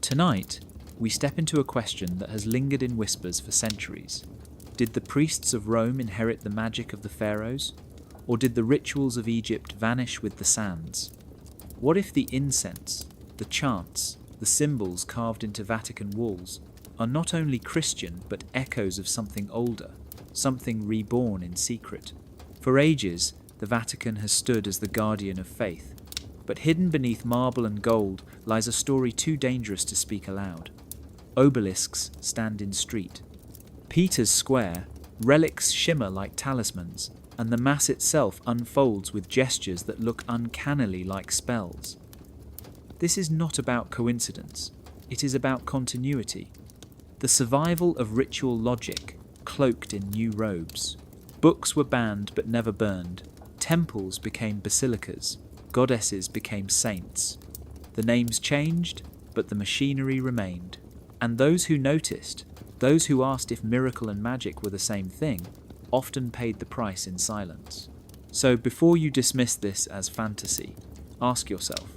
Tonight, we step into a question that has lingered in whispers for centuries. Did the priests of Rome inherit the magic of the pharaohs? Or did the rituals of Egypt vanish with the sands? What if the incense, the chants, the symbols carved into Vatican walls are not only Christian but echoes of something older, something reborn in secret? For ages, the Vatican has stood as the guardian of faith, but hidden beneath marble and gold lies a story too dangerous to speak aloud. Obelisks stand in street. Peter's Square, relics shimmer like talismans, and the Mass itself unfolds with gestures that look uncannily like spells. This is not about coincidence, it is about continuity. The survival of ritual logic, cloaked in new robes. Books were banned but never burned. Temples became basilicas. Goddesses became saints. The names changed, but the machinery remained. And those who noticed, those who asked if miracle and magic were the same thing, often paid the price in silence. So before you dismiss this as fantasy, ask yourself,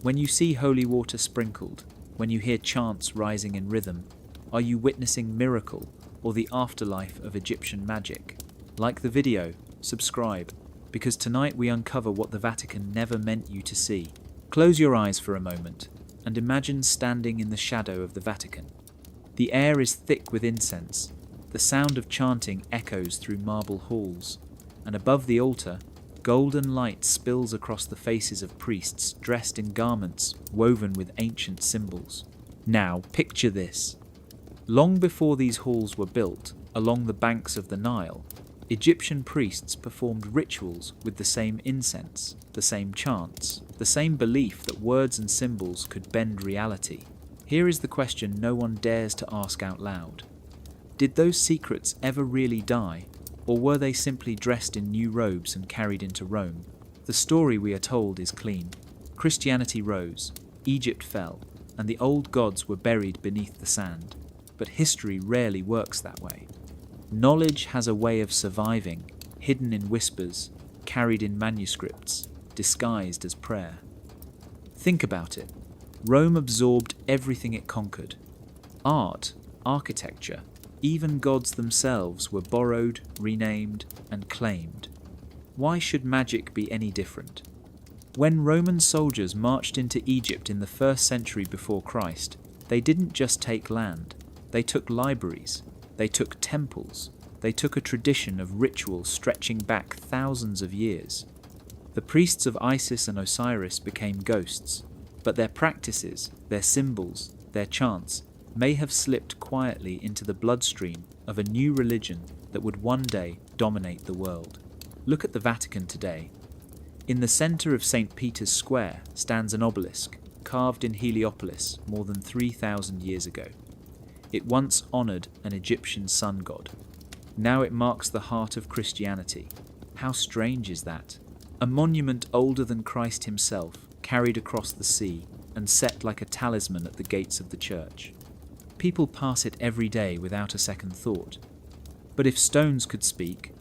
when you see holy water sprinkled, when you hear chants rising in rhythm, are you witnessing miracle or the afterlife of Egyptian magic? Like the video, subscribe, because tonight we uncover what the Vatican never meant you to see. Close your eyes for a moment and imagine standing in the shadow of the Vatican. The air is thick with incense. The sound of chanting echoes through marble halls, and above the altar, golden light spills across the faces of priests dressed in garments woven with ancient symbols. Now, picture this. Long before these halls were built, along the banks of the Nile, Egyptian priests performed rituals with the same incense, the same chants, the same belief that words and symbols could bend reality. Here is the question no one dares to ask out loud. Did those secrets ever really die, or were they simply dressed in new robes and carried into Rome? The story we are told is clean. Christianity rose, Egypt fell, and the old gods were buried beneath the sand. But history rarely works that way. Knowledge has a way of surviving, hidden in whispers, carried in manuscripts, disguised as prayer. Think about it. Rome absorbed everything it conquered. Art, architecture, even gods themselves were borrowed, renamed, and claimed. Why should magic be any different? When Roman soldiers marched into Egypt in the 1st century before Christ, they didn't just take land. They took libraries. They took temples. They took a tradition of ritual stretching back thousands of years. The priests of Isis and Osiris became ghosts, but their practices, their symbols, their chants may have slipped quietly into the bloodstream of a new religion that would one day dominate the world. Look at the Vatican today. In the center of St. Peter's Square stands an obelisk, carved in Heliopolis more than 3,000 years ago. It once honored an Egyptian sun god. Now it marks the heart of Christianity. How strange is that? A monument older than Christ himself, carried across the sea and set like a talisman at the gates of the church. People pass it every day without a second thought. But if stones could speak,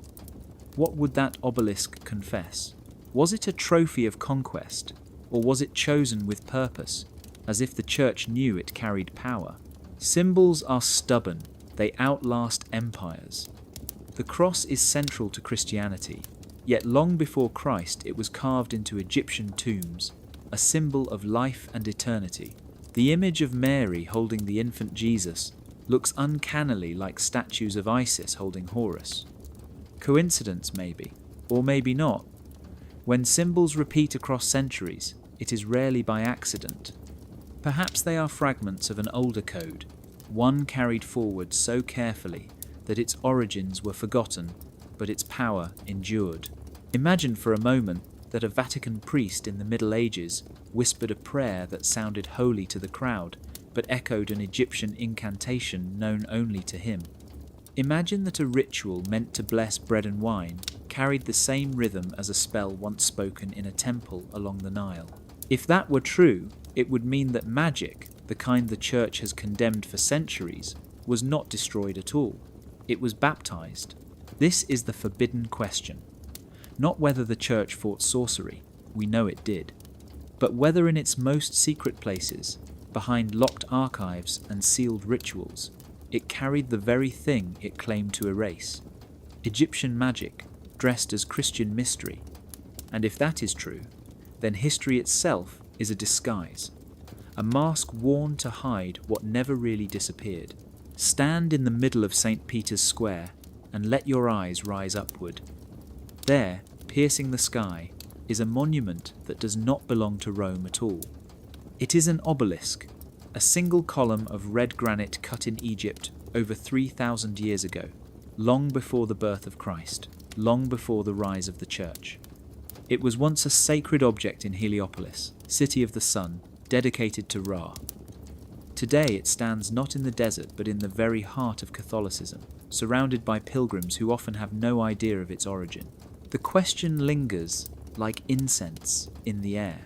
what would that obelisk confess? Was it a trophy of conquest, or was it chosen with purpose, as if the church knew it carried power? Symbols are stubborn, they outlast empires. The cross is central to Christianity, yet long before Christ it was carved into Egyptian tombs, a symbol of life and eternity. The image of Mary holding the infant Jesus looks uncannily like statues of Isis holding Horus. Coincidence maybe, or maybe not. When symbols repeat across centuries, it is rarely by accident. Perhaps they are fragments of an older code, one carried forward so carefully that its origins were forgotten, but its power endured. Imagine for a moment that a Vatican priest in the Middle Ages whispered a prayer that sounded holy to the crowd, but echoed an Egyptian incantation known only to him. Imagine that a ritual meant to bless bread and wine carried the same rhythm as a spell once spoken in a temple along the Nile. If that were true, it would mean that magic, the kind the Church has condemned for centuries, was not destroyed at all. It was baptized. This is the forbidden question. Not whether the Church fought sorcery, we know it did, but whether in its most secret places, behind locked archives and sealed rituals, it carried the very thing it claimed to erase: Egyptian magic dressed as Christian mystery. And if that is true, then history itself is a disguise, a mask worn to hide what never really disappeared. Stand in the middle of St. Peter's Square and let your eyes rise upward. There, piercing the sky, is a monument that does not belong to Rome at all. It is an obelisk, a single column of red granite cut in Egypt over 3,000 years ago, long before the birth of Christ, long before the rise of the Church. It was once a sacred object in Heliopolis, city of the sun, dedicated to Ra. Today it stands not in the desert but in the very heart of Catholicism, surrounded by pilgrims who often have no idea of its origin. The question lingers like incense in the air.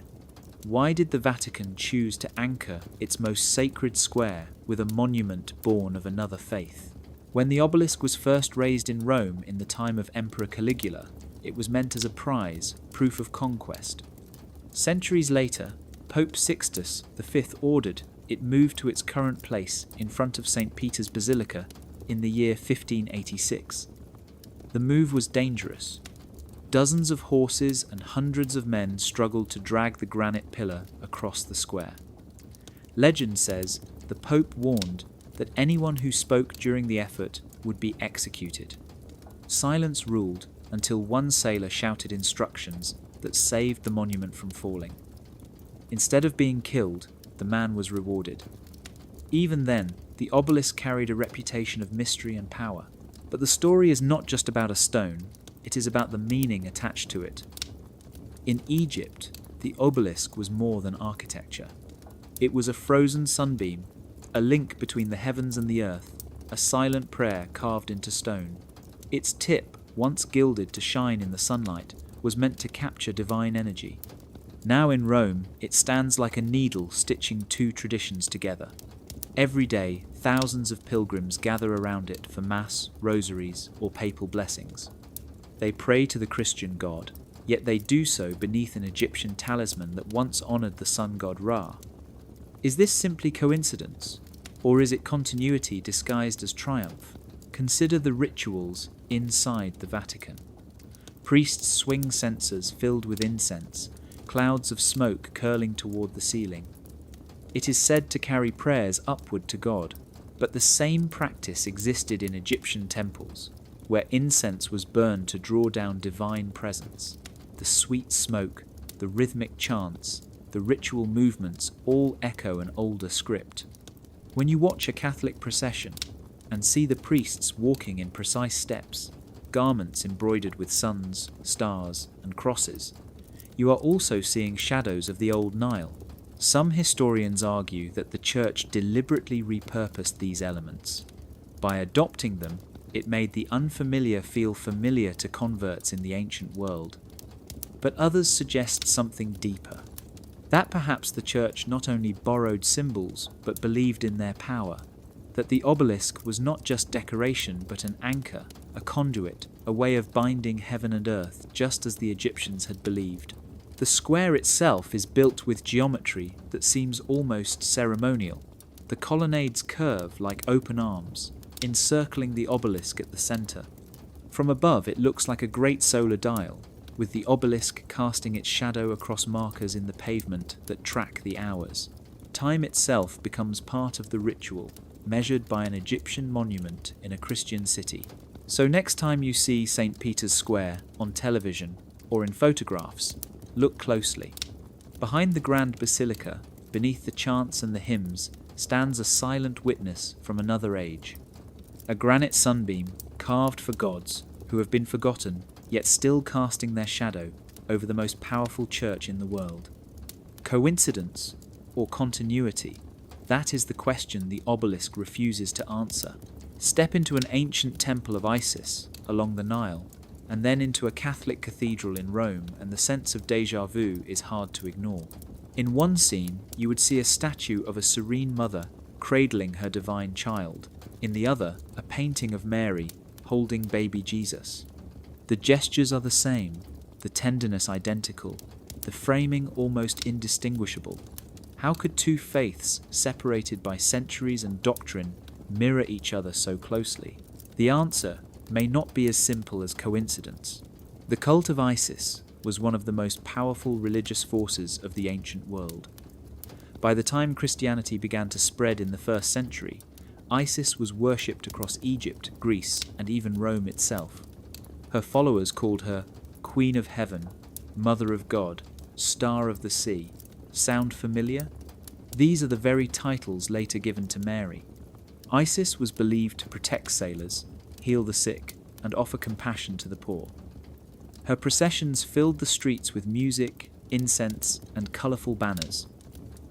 Why did the Vatican choose to anchor its most sacred square with a monument born of another faith? When the obelisk was first raised in Rome in the time of Emperor Caligula, it was meant as a prize, proof of conquest. Centuries later, Pope Sixtus V ordered it moved to its current place in front of St. Peter's Basilica in the year 1586. The move was dangerous. Dozens of horses and hundreds of men struggled to drag the granite pillar across the square. Legend says the Pope warned that anyone who spoke during the effort would be executed. Silence ruled until one sailor shouted instructions that saved the monument from falling. Instead of being killed, the man was rewarded. Even then, the obelisk carried a reputation of mystery and power. But the story is not just about a stone, it is about the meaning attached to it. In Egypt, the obelisk was more than architecture. It was a frozen sunbeam, a link between the heavens and the earth, a silent prayer carved into stone. Its tip, once gilded to shine in the sunlight, was meant to capture divine energy. Now in Rome, it stands like a needle stitching two traditions together. Every day, thousands of pilgrims gather around it for mass, rosaries, or papal blessings. They pray to the Christian god, yet they do so beneath an Egyptian talisman that once honoured the sun god Ra. Is this simply coincidence, or is it continuity disguised as triumph? Consider the rituals inside the Vatican. Priests swing censers filled with incense, clouds of smoke curling toward the ceiling. It is said to carry prayers upward to God, but the same practice existed in Egyptian temples, where incense was burned to draw down divine presence. The sweet smoke, the rhythmic chants, the ritual movements all echo an older script. When you watch a Catholic procession and see the priests walking in precise steps, garments embroidered with suns, stars, and crosses, you are also seeing shadows of the old Nile. Some historians argue that the Church deliberately repurposed these elements. By adopting them, it made the unfamiliar feel familiar to converts in the ancient world. But others suggest something deeper. That perhaps the Church not only borrowed symbols, but believed in their power. That the obelisk was not just decoration, but an anchor, a conduit, a way of binding heaven and earth, just as the Egyptians had believed. The square itself is built with geometry that seems almost ceremonial. The colonnades curve like open arms, encircling the obelisk at the centre. From above it looks like a great solar dial, with the obelisk casting its shadow across markers in the pavement that track the hours. Time itself becomes part of the ritual, measured by an Egyptian monument in a Christian city. So next time you see St. Peter's Square on television or in photographs, look closely. Behind the grand basilica, beneath the chants and the hymns, stands a silent witness from another age. A granite sunbeam, carved for gods who have been forgotten, yet still casting their shadow over the most powerful church in the world. Coincidence or continuity? That is the question the obelisk refuses to answer. Step into an ancient temple of Isis along the Nile, and then into a Catholic cathedral in Rome, and the sense of déjà vu is hard to ignore. In one scene, you would see a statue of a serene mother cradling her divine child. In the other, a painting of Mary holding baby Jesus. The gestures are the same, the tenderness identical, the framing almost indistinguishable. How could two faiths, separated by centuries and doctrine, mirror each other so closely? The answer may not be as simple as coincidence. The cult of Isis was one of the most powerful religious forces of the ancient world. By the time Christianity began to spread in the 1st century, Isis was worshipped across Egypt, Greece, and even Rome itself. Her followers called her Queen of Heaven, Mother of God, Star of the Sea. Sound familiar? These are the very titles later given to Mary. Isis was believed to protect sailors, heal the sick, and offer compassion to the poor. Her processions filled the streets with music, incense, and colourful banners.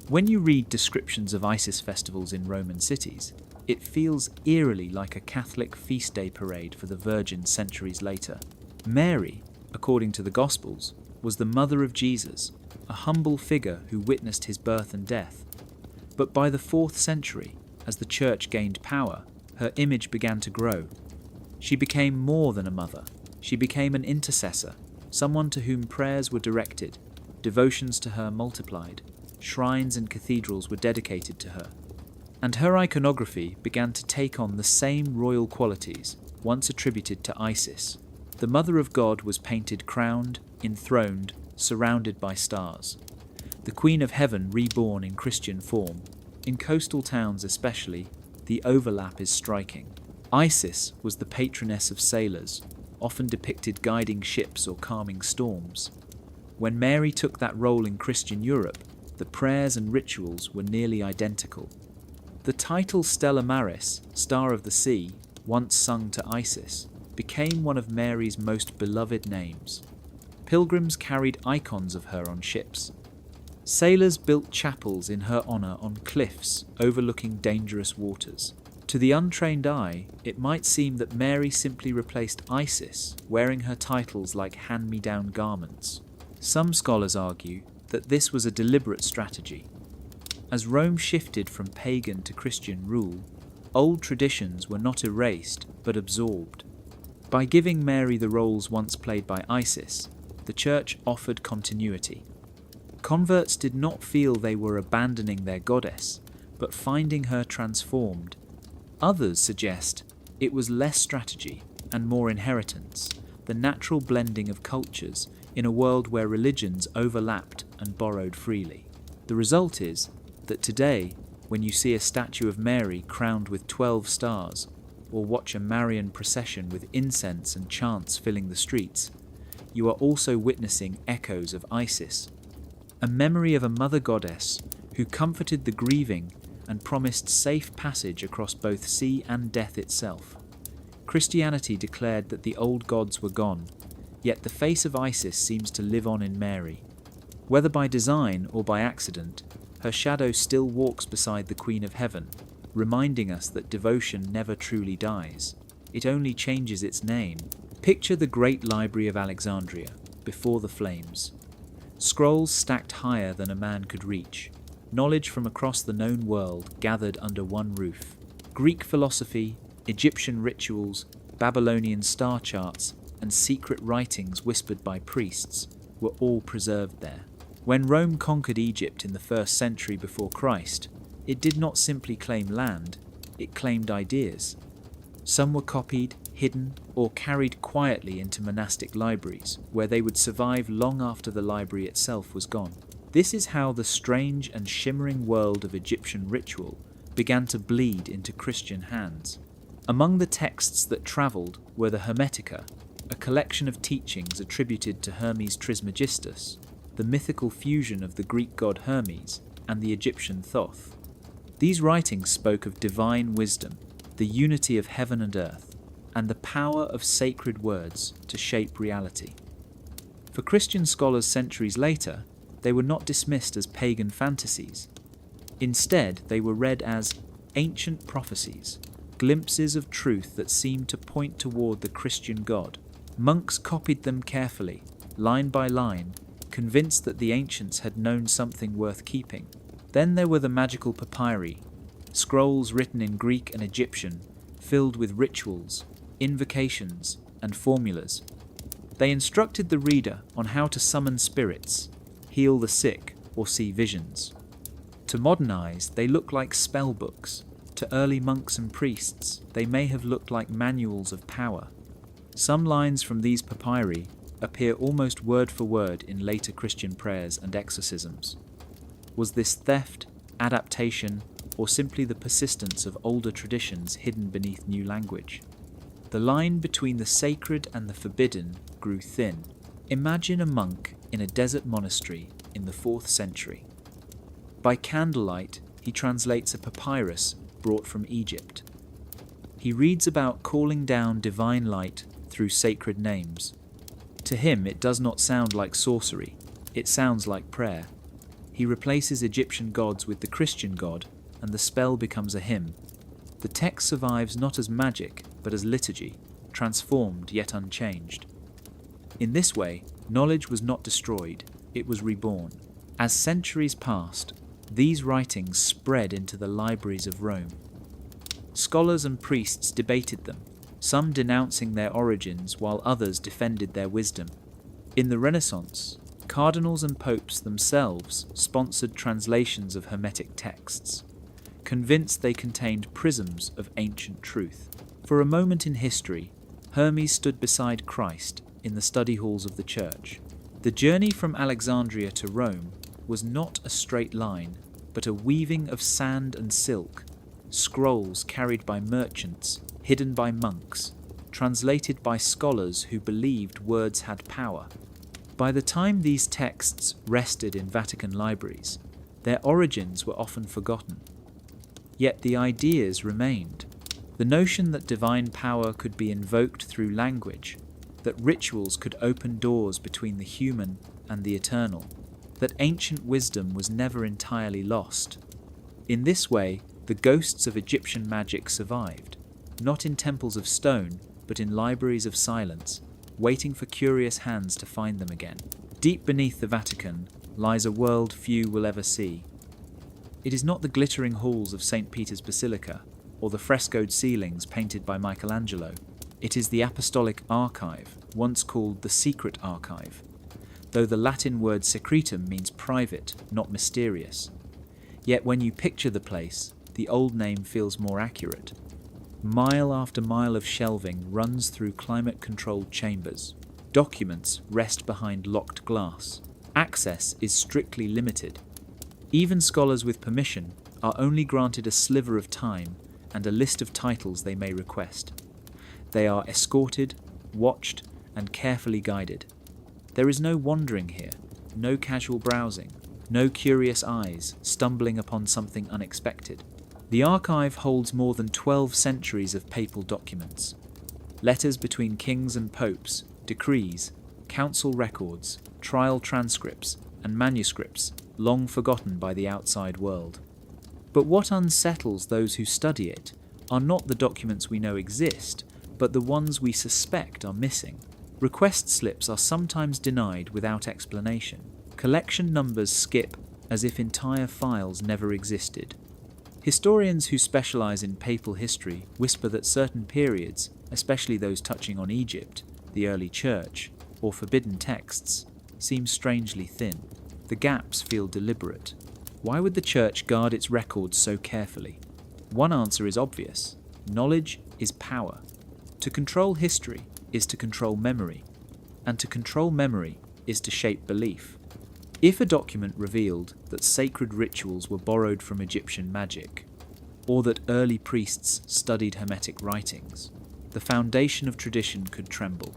When you read descriptions of Isis festivals in Roman cities, it feels eerily like a Catholic feast day parade for the Virgin centuries later. Mary, according to the Gospels, was the mother of Jesus, a humble figure who witnessed his birth and death. But by the 4th century, as the Church gained power, her image began to grow. She became more than a mother. She became an intercessor, someone to whom prayers were directed, devotions to her multiplied, shrines and cathedrals were dedicated to her. And her iconography began to take on the same royal qualities once attributed to Isis. The Mother of God was painted crowned, enthroned, surrounded by stars. The Queen of Heaven reborn in Christian form. In coastal towns especially, the overlap is striking. Isis was the patroness of sailors, often depicted guiding ships or calming storms. When Mary took that role in Christian Europe, the prayers and rituals were nearly identical. The title Stella Maris, Star of the Sea, once sung to Isis, became one of Mary's most beloved names. Pilgrims carried icons of her on ships. Sailors built chapels in her honour on cliffs overlooking dangerous waters. To the untrained eye, it might seem that Mary simply replaced Isis, wearing her titles like hand-me-down garments. Some scholars argue that this was a deliberate strategy. As Rome shifted from pagan to Christian rule, old traditions were not erased but absorbed. By giving Mary the roles once played by Isis, the Church offered continuity. Converts did not feel they were abandoning their goddess, but finding her transformed. Others suggest it was less strategy and more inheritance, the natural blending of cultures in a world where religions overlapped and borrowed freely. The result is that today, when you see a statue of Mary crowned with 12 stars, or watch a Marian procession with incense and chants filling the streets, you are also witnessing echoes of Isis, a memory of a mother goddess who comforted the grieving and promised safe passage across both sea and death itself. Christianity declared that the old gods were gone, yet the face of Isis seems to live on in Mary. Whether by design or by accident, her shadow still walks beside the Queen of Heaven, reminding us that devotion never truly dies. It only changes its name. Picture the great library of Alexandria, before the flames. Scrolls stacked higher than a man could reach. Knowledge from across the known world gathered under one roof. Greek philosophy, Egyptian rituals, Babylonian star charts, and secret writings whispered by priests were all preserved there. When Rome conquered Egypt in the 1st century before Christ, it did not simply claim land, it claimed ideas. Some were copied, hidden, or carried quietly into monastic libraries, where they would survive long after the library itself was gone. This is how the strange and shimmering world of Egyptian ritual began to bleed into Christian hands. Among the texts that travelled were the Hermetica, a collection of teachings attributed to Hermes Trismegistus, the mythical fusion of the Greek god Hermes and the Egyptian Thoth. These writings spoke of divine wisdom, the unity of heaven and earth, and the power of sacred words to shape reality. For Christian scholars centuries later, they were not dismissed as pagan fantasies. Instead, they were read as ancient prophecies, glimpses of truth that seemed to point toward the Christian God. Monks copied them carefully, line by line, convinced that the ancients had known something worth keeping. Then there were the magical papyri, scrolls written in Greek and Egyptian, filled with rituals, invocations, and formulas. They instructed the reader on how to summon spirits, heal the sick, or see visions. To modern eyes, they look like spell books. To early monks and priests, they may have looked like manuals of power. Some lines from these papyri appear almost word for word in later Christian prayers and exorcisms. Was this theft, adaptation, or simply the persistence of older traditions hidden beneath new language? The line between the sacred and the forbidden grew thin. Imagine a monk in a desert monastery in the 4th century. By candlelight, he translates a papyrus brought from Egypt. He reads about calling down divine light through sacred names. To him, it does not sound like sorcery, it sounds like prayer. He replaces Egyptian gods with the Christian God, and the spell becomes a hymn. The text survives not as magic, but as liturgy, transformed yet unchanged. In this way, knowledge was not destroyed, it was reborn. As centuries passed, these writings spread into the libraries of Rome. Scholars and priests debated them, some denouncing their origins while others defended their wisdom. In the Renaissance, cardinals and popes themselves sponsored translations of Hermetic texts, convinced they contained prisms of ancient truth. For a moment in history, Hermes stood beside Christ in the study halls of the church. The journey from Alexandria to Rome was not a straight line, but a weaving of sand and silk, scrolls carried by merchants, hidden by monks, translated by scholars who believed words had power. By the time these texts rested in Vatican libraries, their origins were often forgotten. Yet the ideas remained. The notion that divine power could be invoked through language, that rituals could open doors between the human and the eternal, that ancient wisdom was never entirely lost. In this way, the ghosts of Egyptian magic survived, not in temples of stone, but in libraries of silence, waiting for curious hands to find them again. Deep beneath the Vatican lies a world few will ever see. It is not the glittering halls of St. Peter's Basilica, or the frescoed ceilings painted by Michelangelo. It is the Apostolic Archive, once called the Secret Archive, though the Latin word secretum means private, not mysterious. Yet when you picture the place, the old name feels more accurate. Mile after mile of shelving runs through climate-controlled chambers. Documents rest behind locked glass. Access is strictly limited. Even scholars with permission are only granted a sliver of time and a list of titles they may request. They are escorted, watched, and carefully guided. There is no wandering here, no casual browsing, no curious eyes stumbling upon something unexpected. The archive holds more than 12 centuries of papal documents. Letters between kings and popes, decrees, council records, trial transcripts, and manuscripts long forgotten by the outside world. But what unsettles those who study it are not the documents we know exist, but the ones we suspect are missing. Request slips are sometimes denied without explanation. Collection numbers skip as if entire files never existed. Historians who specialize in papal history whisper that certain periods, especially those touching on Egypt, the early church, or forbidden texts, seem strangely thin. The gaps feel deliberate. Why would the church guard its records so carefully? One answer is obvious. Knowledge is power. To control history is to control memory, and to control memory is to shape belief. If a document revealed that sacred rituals were borrowed from Egyptian magic, or that early priests studied Hermetic writings, the foundation of tradition could tremble.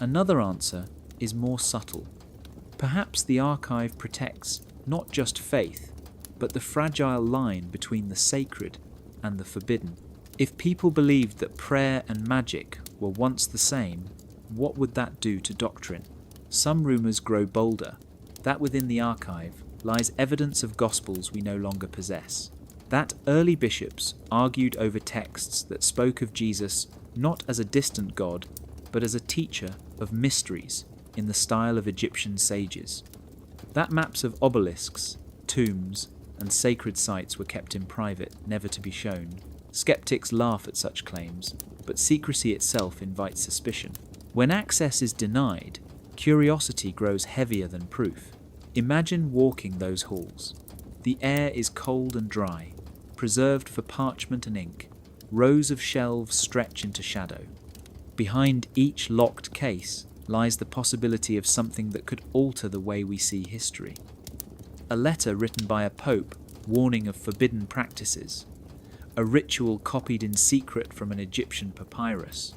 Another answer is more subtle. Perhaps the archive protects not just faith, but the fragile line between the sacred and the forbidden. If people believed that prayer and magic were once the same, what would that do to doctrine? Some rumours grow bolder, that within the archive lies evidence of gospels we no longer possess. That early bishops argued over texts that spoke of Jesus not as a distant god, but as a teacher of mysteries in the style of Egyptian sages. That maps of obelisks, tombs, and sacred sites were kept in private, never to be shown. Skeptics laugh at such claims, but secrecy itself invites suspicion. When access is denied, curiosity grows heavier than proof. Imagine walking those halls. The air is cold and dry, preserved for parchment and ink. Rows of shelves stretch into shadow. Behind each locked case lies the possibility of something that could alter the way we see history. A letter written by a pope warning of forbidden practices. A ritual copied in secret from an Egyptian papyrus.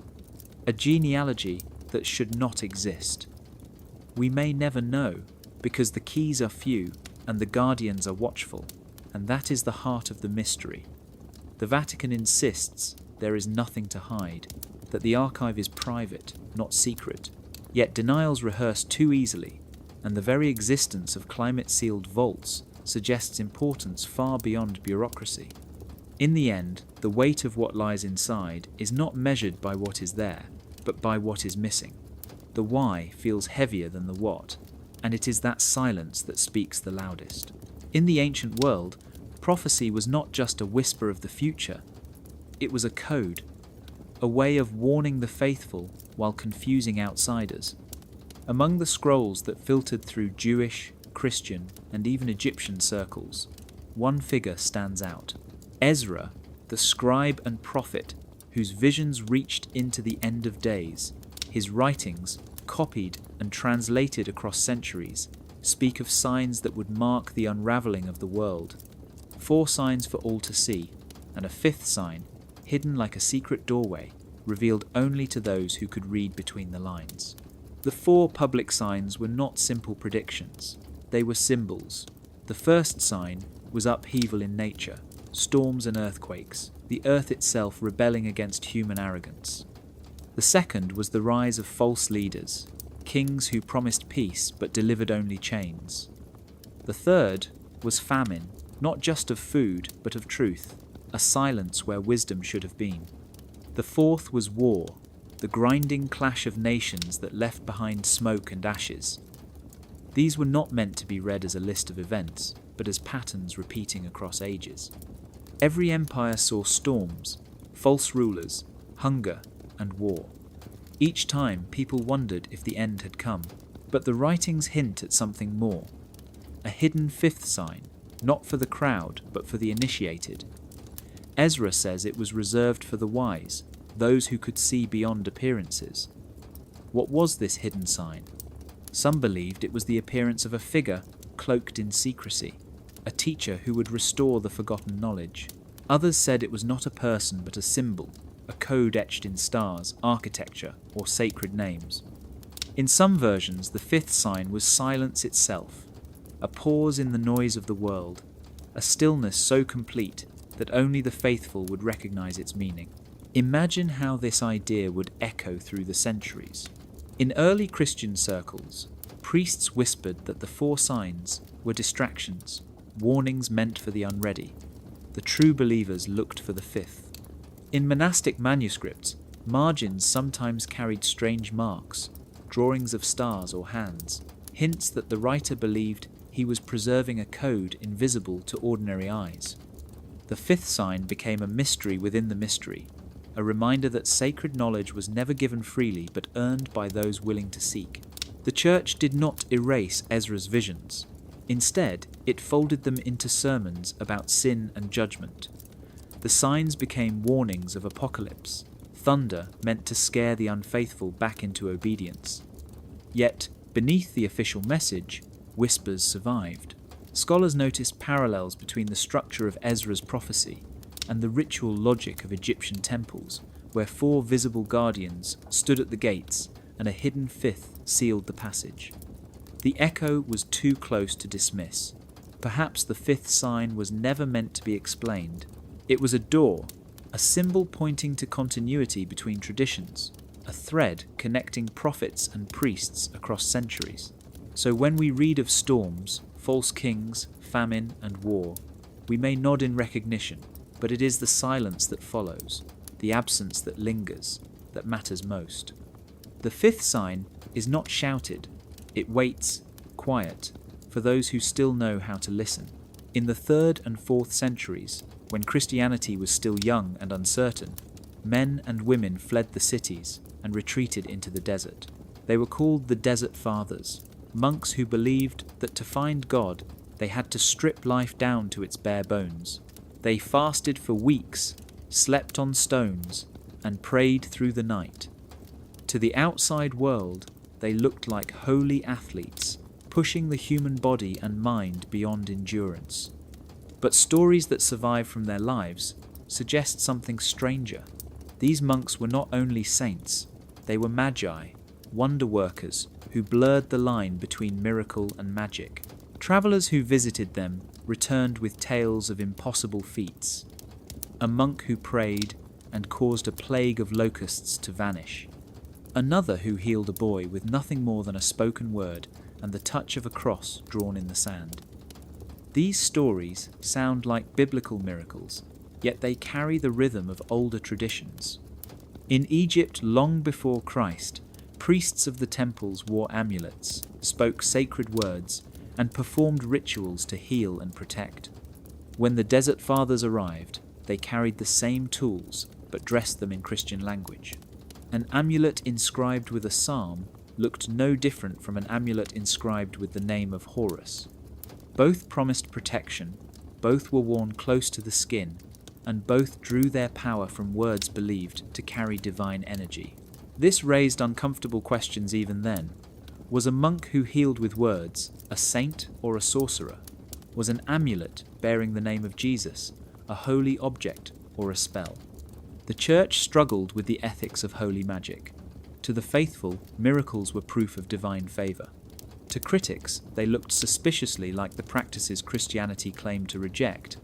A genealogy that should not exist. We may never know, because the keys are few and the guardians are watchful, and that is the heart of the mystery. The Vatican insists there is nothing to hide, that the archive is private, not secret, yet denials rehearse too easily, and the very existence of climate-sealed vaults suggests importance far beyond bureaucracy. In the end, the weight of what lies inside is not measured by what is there, but by what is missing. The why feels heavier than the what, and it is that silence that speaks the loudest. In the ancient world, prophecy was not just a whisper of the future, it was a code, a way of warning the faithful while confusing outsiders. Among the scrolls that filtered through Jewish, Christian, and even Egyptian circles, one figure stands out. Ezra, the scribe and prophet whose visions reached into the end of days. His writings, copied and translated across centuries, speak of signs that would mark the unraveling of the world. 4 signs for all to see, and a 5th sign, hidden like a secret doorway, revealed only to those who could read between the lines. The 4 public signs were not simple predictions. They were symbols. The first sign was upheaval in nature, storms and earthquakes, the earth itself rebelling against human arrogance. The second was the rise of false leaders, kings who promised peace but delivered only chains. The third was famine, not just of food but of truth, a silence where wisdom should have been. The fourth was war, the grinding clash of nations that left behind smoke and ashes. These were not meant to be read as a list of events, but as patterns repeating across ages. Every empire saw storms, false rulers, hunger, and war. Each time, people wondered if the end had come, but the writings hint at something more. A hidden 5th sign, not for the crowd, but for the initiated. Ezra says it was reserved for the wise, those who could see beyond appearances. What was this hidden sign? Some believed it was the appearance of a figure cloaked in secrecy, a teacher who would restore the forgotten knowledge. Others said it was not a person but a symbol, a code etched in stars, architecture, or sacred names. In some versions, the 5th sign was silence itself, a pause in the noise of the world, a stillness so complete that only the faithful would recognize its meaning. Imagine how this idea would echo through the centuries. In early Christian circles, priests whispered that the 4 signs were distractions, warnings meant for the unready. The true believers looked for the 5th. In monastic manuscripts, margins sometimes carried strange marks, drawings of stars or hands, hints that the writer believed he was preserving a code invisible to ordinary eyes. The 5th sign became a mystery within the mystery, a reminder that sacred knowledge was never given freely but earned by those willing to seek. The Church did not erase Ezra's visions. Instead, it folded them into sermons about sin and judgment. The signs became warnings of apocalypse, thunder meant to scare the unfaithful back into obedience. Yet, beneath the official message, whispers survived. Scholars noticed parallels between the structure of Ezra's prophecy and the ritual logic of Egyptian temples, where 4 visible guardians stood at the gates and a hidden 5th sealed the passage. The echo was too close to dismiss. Perhaps the 5th sign was never meant to be explained. It was a door, a symbol pointing to continuity between traditions, a thread connecting prophets and priests across centuries. So when we read of storms, false kings, famine, and war, we may nod in recognition, but it is the silence that follows, the absence that lingers, that matters most. The 5th sign is not shouted, it waits, quiet, for those who still know how to listen. In the 3rd and 4th centuries, when Christianity was still young and uncertain, men and women fled the cities and retreated into the desert. They were called the Desert Fathers, monks who believed that to find God, They had to strip life down to its bare bones. They fasted for weeks, slept on stones, and prayed through the night. To the outside world, they looked like holy athletes, pushing the human body and mind beyond endurance. But stories that survive from their lives suggest something stranger. These monks were not only saints, they were magi, wonder workers who blurred the line between miracle and magic. Travelers who visited them returned with tales of impossible feats. A monk who prayed and caused a plague of locusts to vanish. Another who healed a boy with nothing more than a spoken word and the touch of a cross drawn in the sand. These stories sound like biblical miracles, yet they carry the rhythm of older traditions. In Egypt long before Christ, priests of the temples wore amulets, spoke sacred words, and performed rituals to heal and protect. When the Desert Fathers arrived, they carried the same tools, but dressed them in Christian language. An amulet inscribed with a psalm looked no different from an amulet inscribed with the name of Horus. Both promised protection, both were worn close to the skin, and both drew their power from words believed to carry divine energy. This raised uncomfortable questions even then. Was a monk who healed with words a saint or a sorcerer? Was an amulet bearing the name of Jesus a holy object or a spell? The Church struggled with the ethics of holy magic. To the faithful, miracles were proof of divine favour. To critics, they looked suspiciously like the practices Christianity claimed to reject.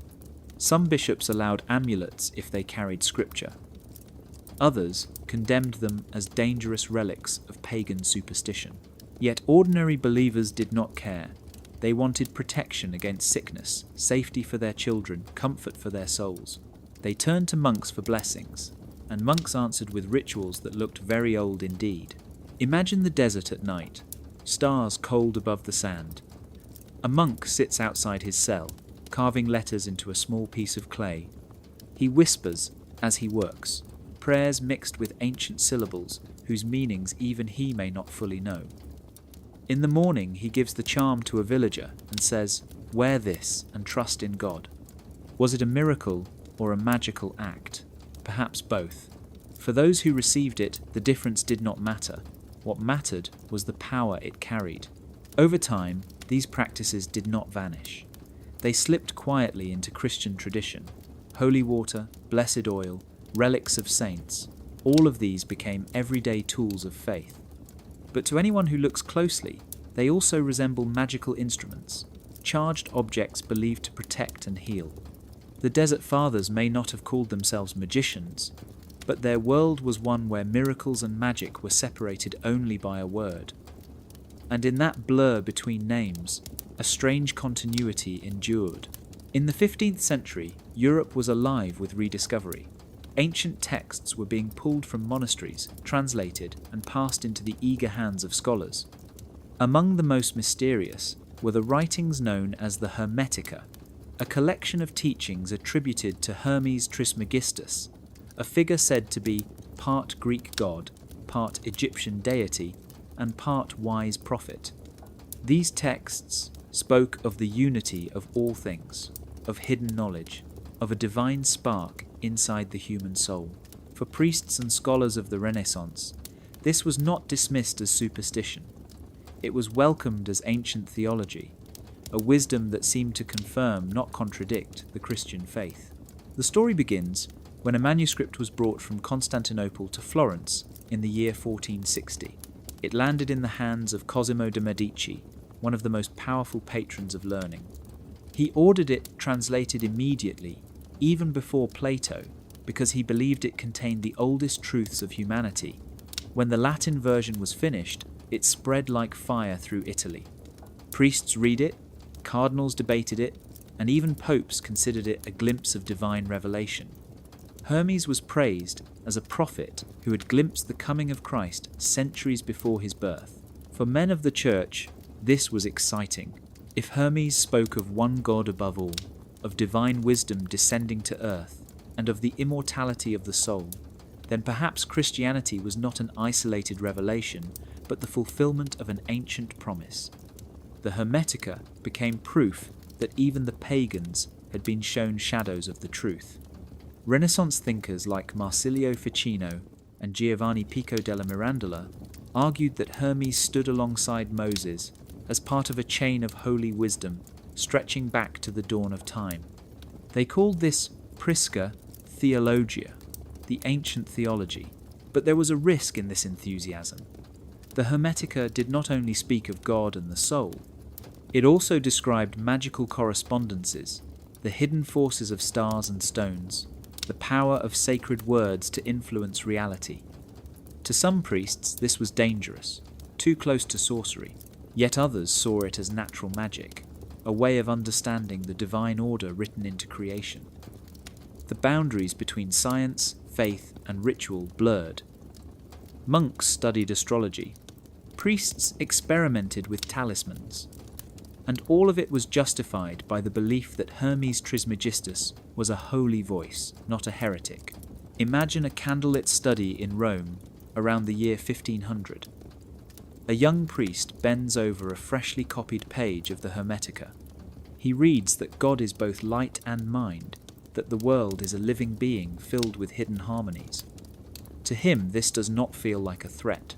Some bishops allowed amulets if they carried scripture. Others condemned them as dangerous relics of pagan superstition. Yet ordinary believers did not care. They wanted protection against sickness, safety for their children, comfort for their souls. They turned to monks for blessings, and monks answered with rituals that looked very old indeed. Imagine the desert at night, stars cold above the sand. A monk sits outside his cell, carving letters into a small piece of clay. He whispers as he works, prayers mixed with ancient syllables whose meanings even he may not fully know. In the morning he gives the charm to a villager and says, "Wear this and trust in God." Was it a miracle or a magical act? Perhaps both. For those who received it, the difference did not matter. What mattered was the power it carried. Over time, these practices did not vanish. They slipped quietly into Christian tradition. Holy water, blessed oil, relics of saints, all of these became everyday tools of faith. But to anyone who looks closely, they also resemble magical instruments, charged objects believed to protect and heal. The Desert Fathers may not have called themselves magicians, but their world was one where miracles and magic were separated only by a word. And in that blur between names, a strange continuity endured. In the 15th century, Europe was alive with rediscovery. Ancient texts were being pulled from monasteries, translated, and passed into the eager hands of scholars. Among the most mysterious were the writings known as the Hermetica, a collection of teachings attributed to Hermes Trismegistus, a figure said to be part Greek god, part Egyptian deity, and part wise prophet. These texts spoke of the unity of all things, of hidden knowledge, of a divine spark inside the human soul. For priests and scholars of the Renaissance, this was not dismissed as superstition. It was welcomed as ancient theology, a wisdom that seemed to confirm, not contradict, the Christian faith. The story begins when a manuscript was brought from Constantinople to Florence in the year 1460. It landed in the hands of Cosimo de' Medici, one of the most powerful patrons of learning. He ordered it translated immediately, even before Plato, because he believed it contained the oldest truths of humanity. When the Latin version was finished, it spread like fire through Italy. Priests read it, cardinals debated it, and even popes considered it a glimpse of divine revelation. Hermes was praised as a prophet who had glimpsed the coming of Christ centuries before his birth. For men of the Church, this was exciting. If Hermes spoke of one God above all, of divine wisdom descending to earth, and of the immortality of the soul, then perhaps Christianity was not an isolated revelation, but the fulfillment of an ancient promise. The Hermetica became proof that even the pagans had been shown shadows of the truth. Renaissance thinkers like Marsilio Ficino and Giovanni Pico della Mirandola argued that Hermes stood alongside Moses as part of a chain of holy wisdom stretching back to the dawn of time. They called this Prisca Theologia, the ancient theology, but there was a risk in this enthusiasm. The Hermetica did not only speak of God and the soul, it also described magical correspondences, the hidden forces of stars and stones, the power of sacred words to influence reality. To some priests, this was dangerous, too close to sorcery, yet others saw it as natural magic, a way of understanding the divine order written into creation. The boundaries between science, faith, and ritual blurred. Monks studied astrology. Priests experimented with talismans. And all of it was justified by the belief that Hermes Trismegistus was a holy voice, not a heretic. Imagine a candlelit study in Rome around the year 1500. A young priest bends over a freshly copied page of the Hermetica. He reads that God is both light and mind, that the world is a living being filled with hidden harmonies. To him, this does not feel like a threat.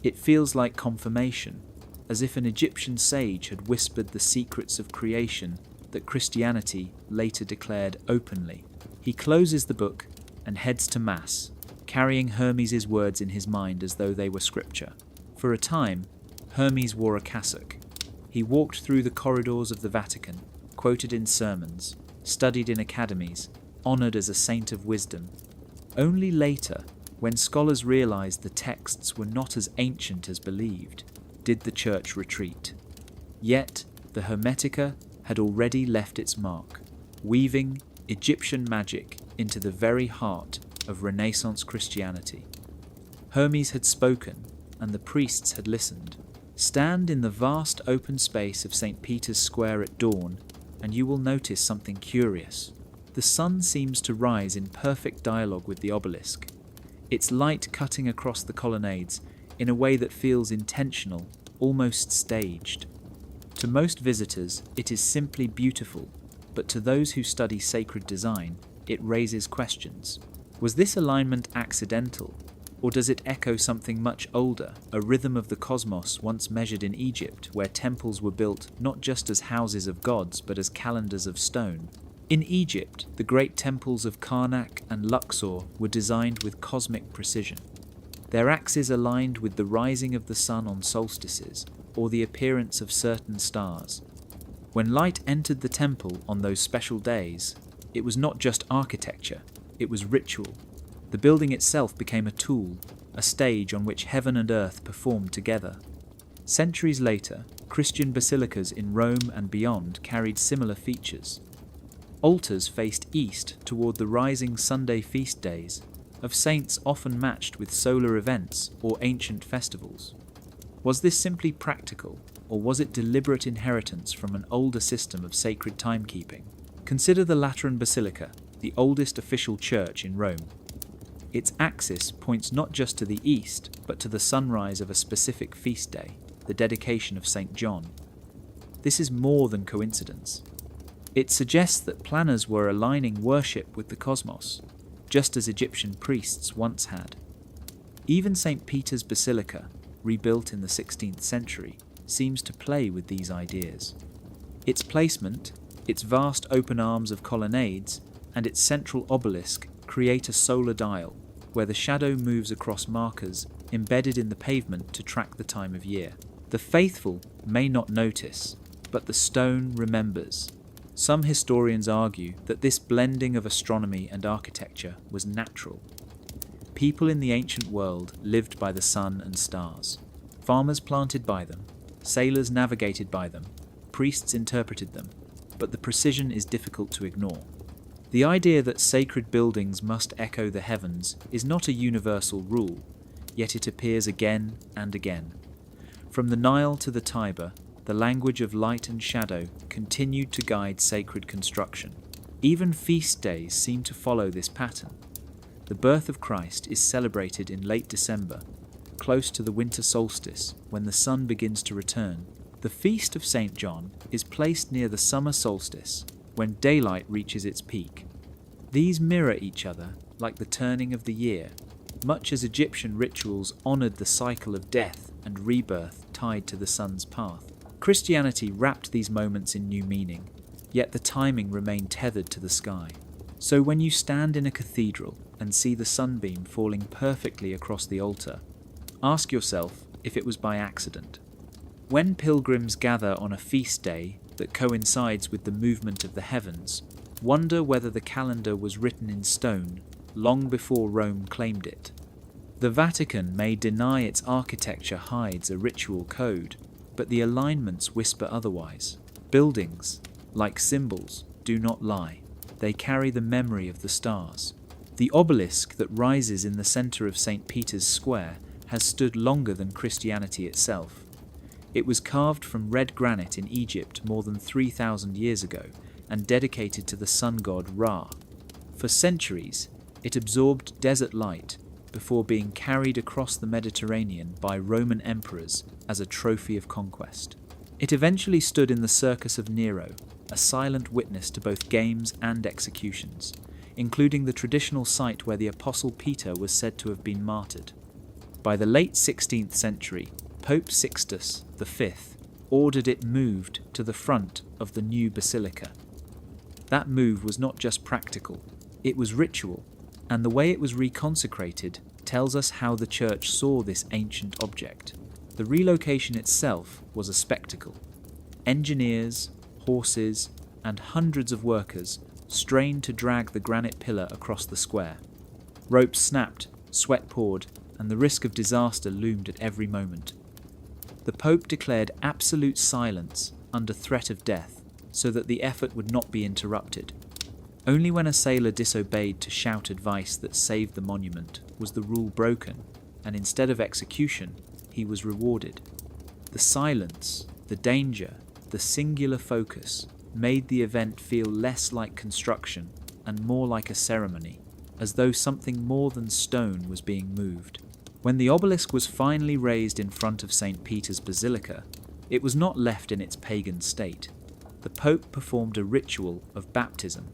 It feels like confirmation, as if an Egyptian sage had whispered the secrets of creation that Christianity later declared openly. He closes the book and heads to Mass, carrying Hermes' words in his mind as though they were scripture. For a time, Hermes wore a cassock. He walked through the corridors of the Vatican, quoted in sermons, studied in academies, honoured as a saint of wisdom. Only later, when scholars realised the texts were not as ancient as believed, did the Church retreat. Yet, the Hermetica had already left its mark, weaving Egyptian magic into the very heart of Renaissance Christianity. Hermes had spoken, and the priests had listened. Stand in the vast open space of St. Peter's Square at dawn, and you will notice something curious. The sun seems to rise in perfect dialogue with the obelisk, its light cutting across the colonnades in a way that feels intentional, almost staged. To most visitors, it is simply beautiful, but to those who study sacred design, it raises questions. Was this alignment accidental, or does it echo something much older, a rhythm of the cosmos once measured in Egypt, where temples were built not just as houses of gods, but as calendars of stone? In Egypt, the great temples of Karnak and Luxor were designed with cosmic precision. Their axes aligned with the rising of the sun on solstices, or the appearance of certain stars. When light entered the temple on those special days, it was not just architecture, it was ritual. The building itself became a tool, a stage on which heaven and earth performed together. Centuries later, Christian basilicas in Rome and beyond carried similar features. Altars faced east toward the rising Sunday feast days, of saints often matched with solar events or ancient festivals. Was this simply practical, or was it deliberate inheritance from an older system of sacred timekeeping? Consider the Lateran Basilica, the oldest official church in Rome. Its axis points not just to the east, but to the sunrise of a specific feast day, the dedication of St. John. This is more than coincidence. It suggests that planners were aligning worship with the cosmos, just as Egyptian priests once had. Even St. Peter's Basilica, rebuilt in the 16th century, seems to play with these ideas. Its placement, its vast open arms of colonnades, and its central obelisk create a solar dial, where the shadow moves across markers embedded in the pavement to track the time of year. The faithful may not notice, but the stone remembers. Some historians argue that this blending of astronomy and architecture was natural. People in the ancient world lived by the sun and stars. Farmers planted by them, sailors navigated by them, priests interpreted them, but the precision is difficult to ignore. The idea that sacred buildings must echo the heavens is not a universal rule, yet it appears again and again. From the Nile to the Tiber, the language of light and shadow continued to guide sacred construction. Even feast days seem to follow this pattern. The birth of Christ is celebrated in late December, close to the winter solstice when the sun begins to return. The Feast of St. John is placed near the summer solstice, when daylight reaches its peak. These mirror each other like the turning of the year, much as Egyptian rituals honoured the cycle of death and rebirth tied to the sun's path. Christianity wrapped these moments in new meaning, yet the timing remained tethered to the sky. So when you stand in a cathedral and see the sunbeam falling perfectly across the altar, ask yourself if it was by accident. When pilgrims gather on a feast day that coincides with the movement of the heavens, wonder whether the calendar was written in stone long before Rome claimed it. The Vatican may deny its architecture hides a ritual code, but the alignments whisper otherwise. Buildings, like symbols, do not lie. They carry the memory of the stars. The obelisk that rises in the centre of St. Peter's Square has stood longer than Christianity itself. It was carved from red granite in Egypt more than 3,000 years ago and dedicated to the sun god Ra. For centuries, it absorbed desert light before being carried across the Mediterranean by Roman emperors as a trophy of conquest. It eventually stood in the circus of Nero, a silent witness to both games and executions, including the traditional site where the Apostle Peter was said to have been martyred. By the late 16th century, Pope Sixtus V ordered it moved to the front of the new basilica. That move was not just practical, it was ritual, and the way it was reconsecrated tells us how the church saw this ancient object. The relocation itself was a spectacle. Engineers, horses, and hundreds of workers strained to drag the granite pillar across the square. Ropes snapped, sweat poured, and the risk of disaster loomed at every moment. The Pope declared absolute silence under threat of death so that the effort would not be interrupted. Only when a sailor disobeyed to shout advice that saved the monument was the rule broken, and instead of execution, he was rewarded. The silence, the danger, the singular focus made the event feel less like construction and more like a ceremony, as though something more than stone was being moved. When the obelisk was finally raised in front of St. Peter's Basilica, it was not left in its pagan state. The Pope performed a ritual of baptism.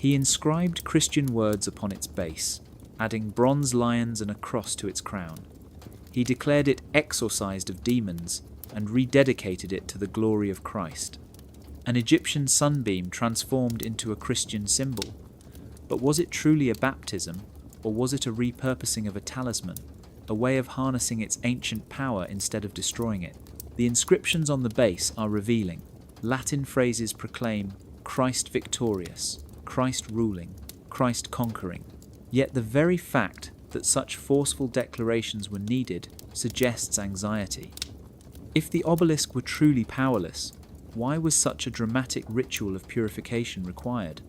He inscribed Christian words upon its base, adding bronze lions and a cross to its crown. He declared it exorcised of demons and rededicated it to the glory of Christ. An Egyptian sunbeam transformed into a Christian symbol. But was it truly a baptism, or was it a repurposing of a talisman, a way of harnessing its ancient power instead of destroying it? The inscriptions on the base are revealing. Latin phrases proclaim Christ victorious, Christ ruling, Christ conquering. Yet the very fact that such forceful declarations were needed suggests anxiety. If the obelisk were truly powerless, why was such a dramatic ritual of purification required?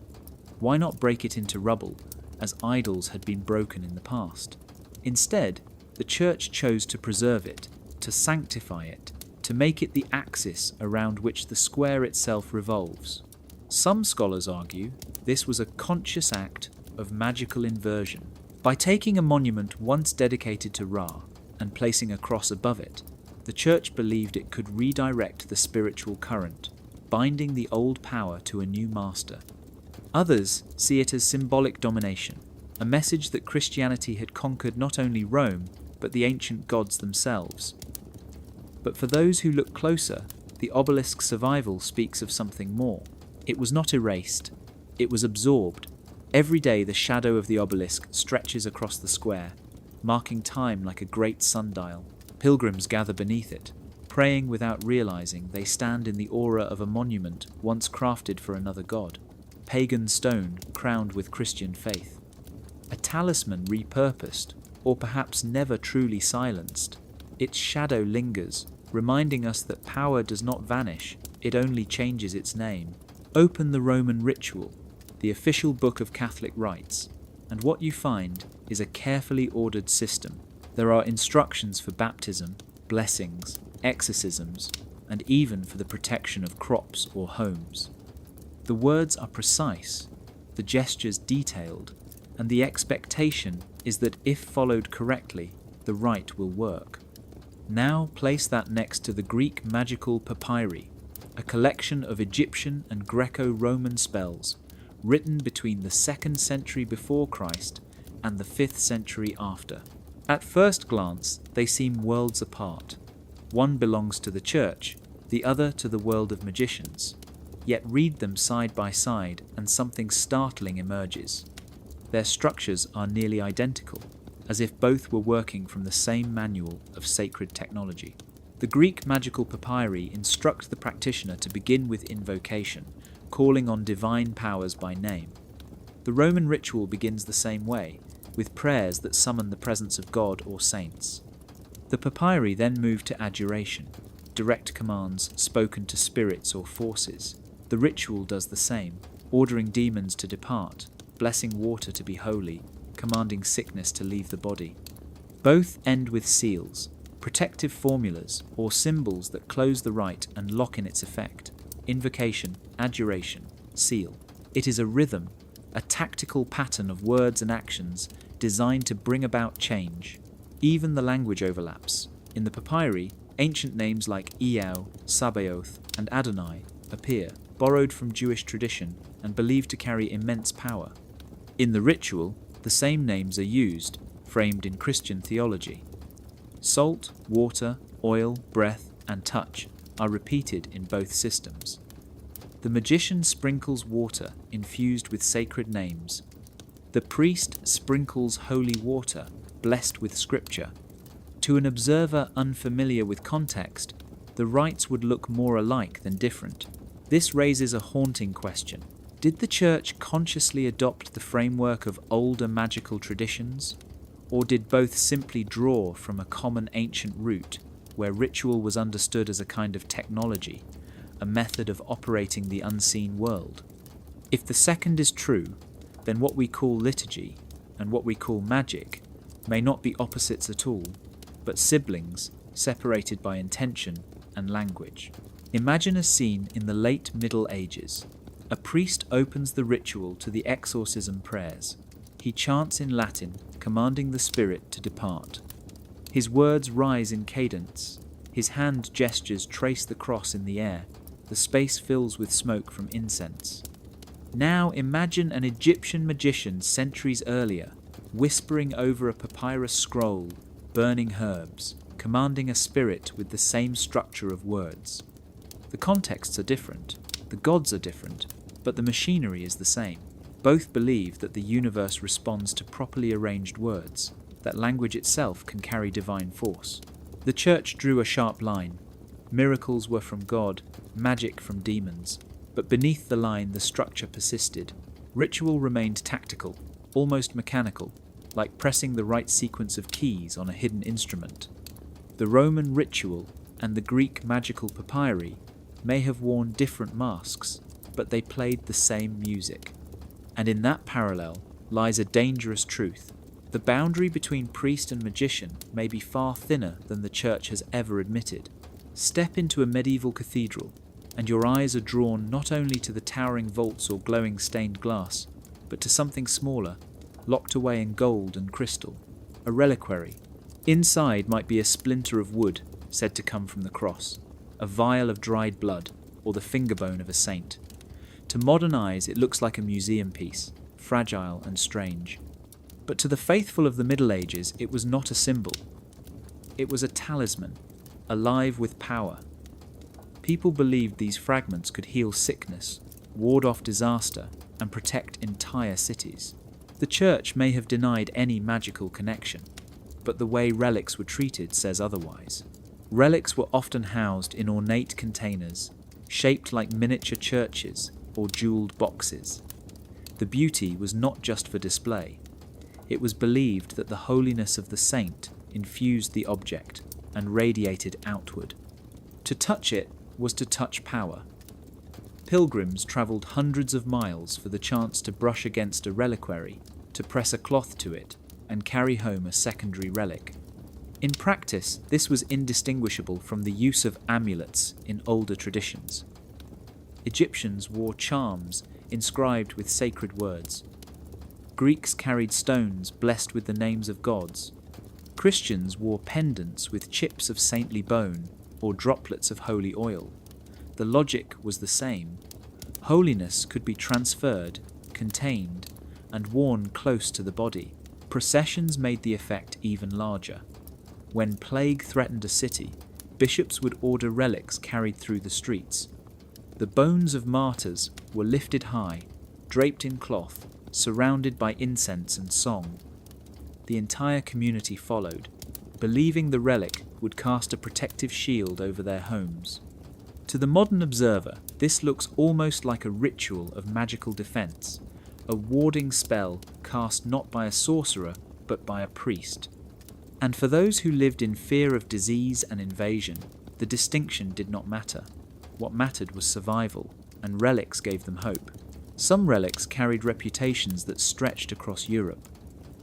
Why not break it into rubble, as idols had been broken in the past? Instead, the Church chose to preserve it, to sanctify it, to make it the axis around which the square itself revolves. Some scholars argue this was a conscious act of magical inversion. By taking a monument once dedicated to Ra and placing a cross above it, the Church believed it could redirect the spiritual current, binding the old power to a new master. Others see it as symbolic domination, a message that Christianity had conquered not only Rome, but the ancient gods themselves. But for those who look closer, the obelisk's survival speaks of something more. It was not erased, it was absorbed. Every day the shadow of the obelisk stretches across the square, marking time like a great sundial. Pilgrims gather beneath it, praying without realizing they stand in the aura of a monument once crafted for another god, pagan stone crowned with Christian faith. A talisman repurposed, or perhaps never truly silenced. Its shadow lingers, reminding us that power does not vanish, it only changes its name. Open the Roman Ritual, the official book of Catholic rites, and what you find is a carefully ordered system. There are instructions for baptism, blessings, exorcisms, and even for the protection of crops or homes. The words are precise, the gestures detailed, and the expectation is that if followed correctly, the rite will work. Now place that next to the Greek magical papyri, a collection of Egyptian and Greco-Roman spells written between the 2nd century before Christ and the 5th century after. At first glance, they seem worlds apart. One belongs to the church, the other to the world of magicians. Yet read them side by side and something startling emerges. Their structures are nearly identical, as if both were working from the same manual of sacred technology. The Greek magical papyri instruct the practitioner to begin with invocation, calling on divine powers by name. The Roman ritual begins the same way, with prayers that summon the presence of God or saints. The papyri then move to adjuration, direct commands spoken to spirits or forces. The ritual does the same, ordering demons to depart, blessing water to be holy, commanding sickness to leave the body. Both end with seals, protective formulas, or symbols that close the rite and lock in its effect. Invocation, adjuration, seal. It is a rhythm, a tactical pattern of words and actions designed to bring about change. Even the language overlaps. In the papyri, ancient names like Iao, Sabaoth, and Adonai appear, borrowed from Jewish tradition and believed to carry immense power. In the ritual, the same names are used, framed in Christian theology. Salt, water, oil, breath, and touch are repeated in both systems. The magician sprinkles water infused with sacred names. The priest sprinkles holy water, blessed with scripture. To an observer unfamiliar with context, the rites would look more alike than different. This raises a haunting question. Did the Church consciously adopt the framework of older magical traditions? Or did both simply draw from a common ancient root, where ritual was understood as a kind of technology, a method of operating the unseen world? If the second is true, then what we call liturgy and what we call magic may not be opposites at all, but siblings separated by intention and language. Imagine a scene in the late Middle Ages. A priest opens the ritual to the exorcism prayers. He chants in Latin, commanding the spirit to depart. His words rise in cadence. His hand gestures trace the cross in the air. The space fills with smoke from incense. Now imagine an Egyptian magician centuries earlier, whispering over a papyrus scroll, burning herbs, commanding a spirit with the same structure of words. The contexts are different, the gods are different, but the machinery is the same. Both believe that the universe responds to properly arranged words, that language itself can carry divine force. The Church drew a sharp line. Miracles were from God, magic from demons, but beneath the line the structure persisted. Ritual remained tactical, almost mechanical, like pressing the right sequence of keys on a hidden instrument. The Roman ritual and the Greek magical papyri may have worn different masks, but they played the same music. And in that parallel lies a dangerous truth. The boundary between priest and magician may be far thinner than the Church has ever admitted. Step into a medieval cathedral, and your eyes are drawn not only to the towering vaults or glowing stained glass, but to something smaller, locked away in gold and crystal, a reliquary. Inside might be a splinter of wood, said to come from the cross, a vial of dried blood, or the finger bone of a saint. To modern eyes, it looks like a museum piece, fragile and strange. But to the faithful of the Middle Ages, it was not a symbol. It was a talisman, alive with power. People believed these fragments could heal sickness, ward off disaster, and protect entire cities. The Church may have denied any magical connection, but the way relics were treated says otherwise. Relics were often housed in ornate containers, shaped like miniature churches or jeweled boxes. The beauty was not just for display. It was believed that the holiness of the saint infused the object and radiated outward. To touch it was to touch power. Pilgrims travelled hundreds of miles for the chance to brush against a reliquary, to press a cloth to it, and carry home a secondary relic. In practice, this was indistinguishable from the use of amulets in older traditions. Egyptians wore charms inscribed with sacred words. Greeks carried stones blessed with the names of gods. Christians wore pendants with chips of saintly bone or droplets of holy oil. The logic was the same. Holiness could be transferred, contained, and worn close to the body. Processions made the effect even larger. When plague threatened a city, bishops would order relics carried through the streets. The bones of martyrs were lifted high, draped in cloth, surrounded by incense and song. The entire community followed, believing the relic would cast a protective shield over their homes. To the modern observer, this looks almost like a ritual of magical defense, a warding spell cast not by a sorcerer but by a priest. And for those who lived in fear of disease and invasion, the distinction did not matter. What mattered was survival, and relics gave them hope. Some relics carried reputations that stretched across Europe.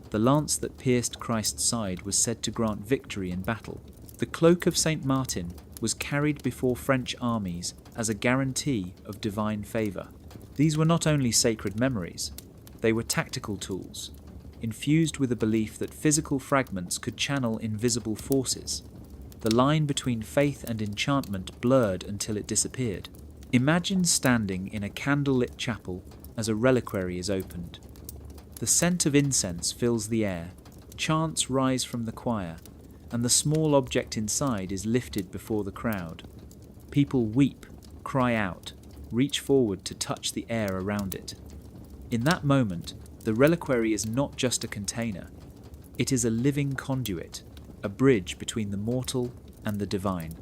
The lance that pierced Christ's side was said to grant victory in battle. The cloak of Saint Martin was carried before French armies as a guarantee of divine favour. These were not only sacred memories, they were tactical tools, infused with a belief that physical fragments could channel invisible forces. The line between faith and enchantment blurred until it disappeared. Imagine standing in a candlelit chapel as a reliquary is opened. The scent of incense fills the air, chants rise from the choir, and the small object inside is lifted before the crowd. People weep, cry out, reach forward to touch the air around it. In that moment, the reliquary is not just a container. It is a living conduit, a bridge between the mortal and the divine.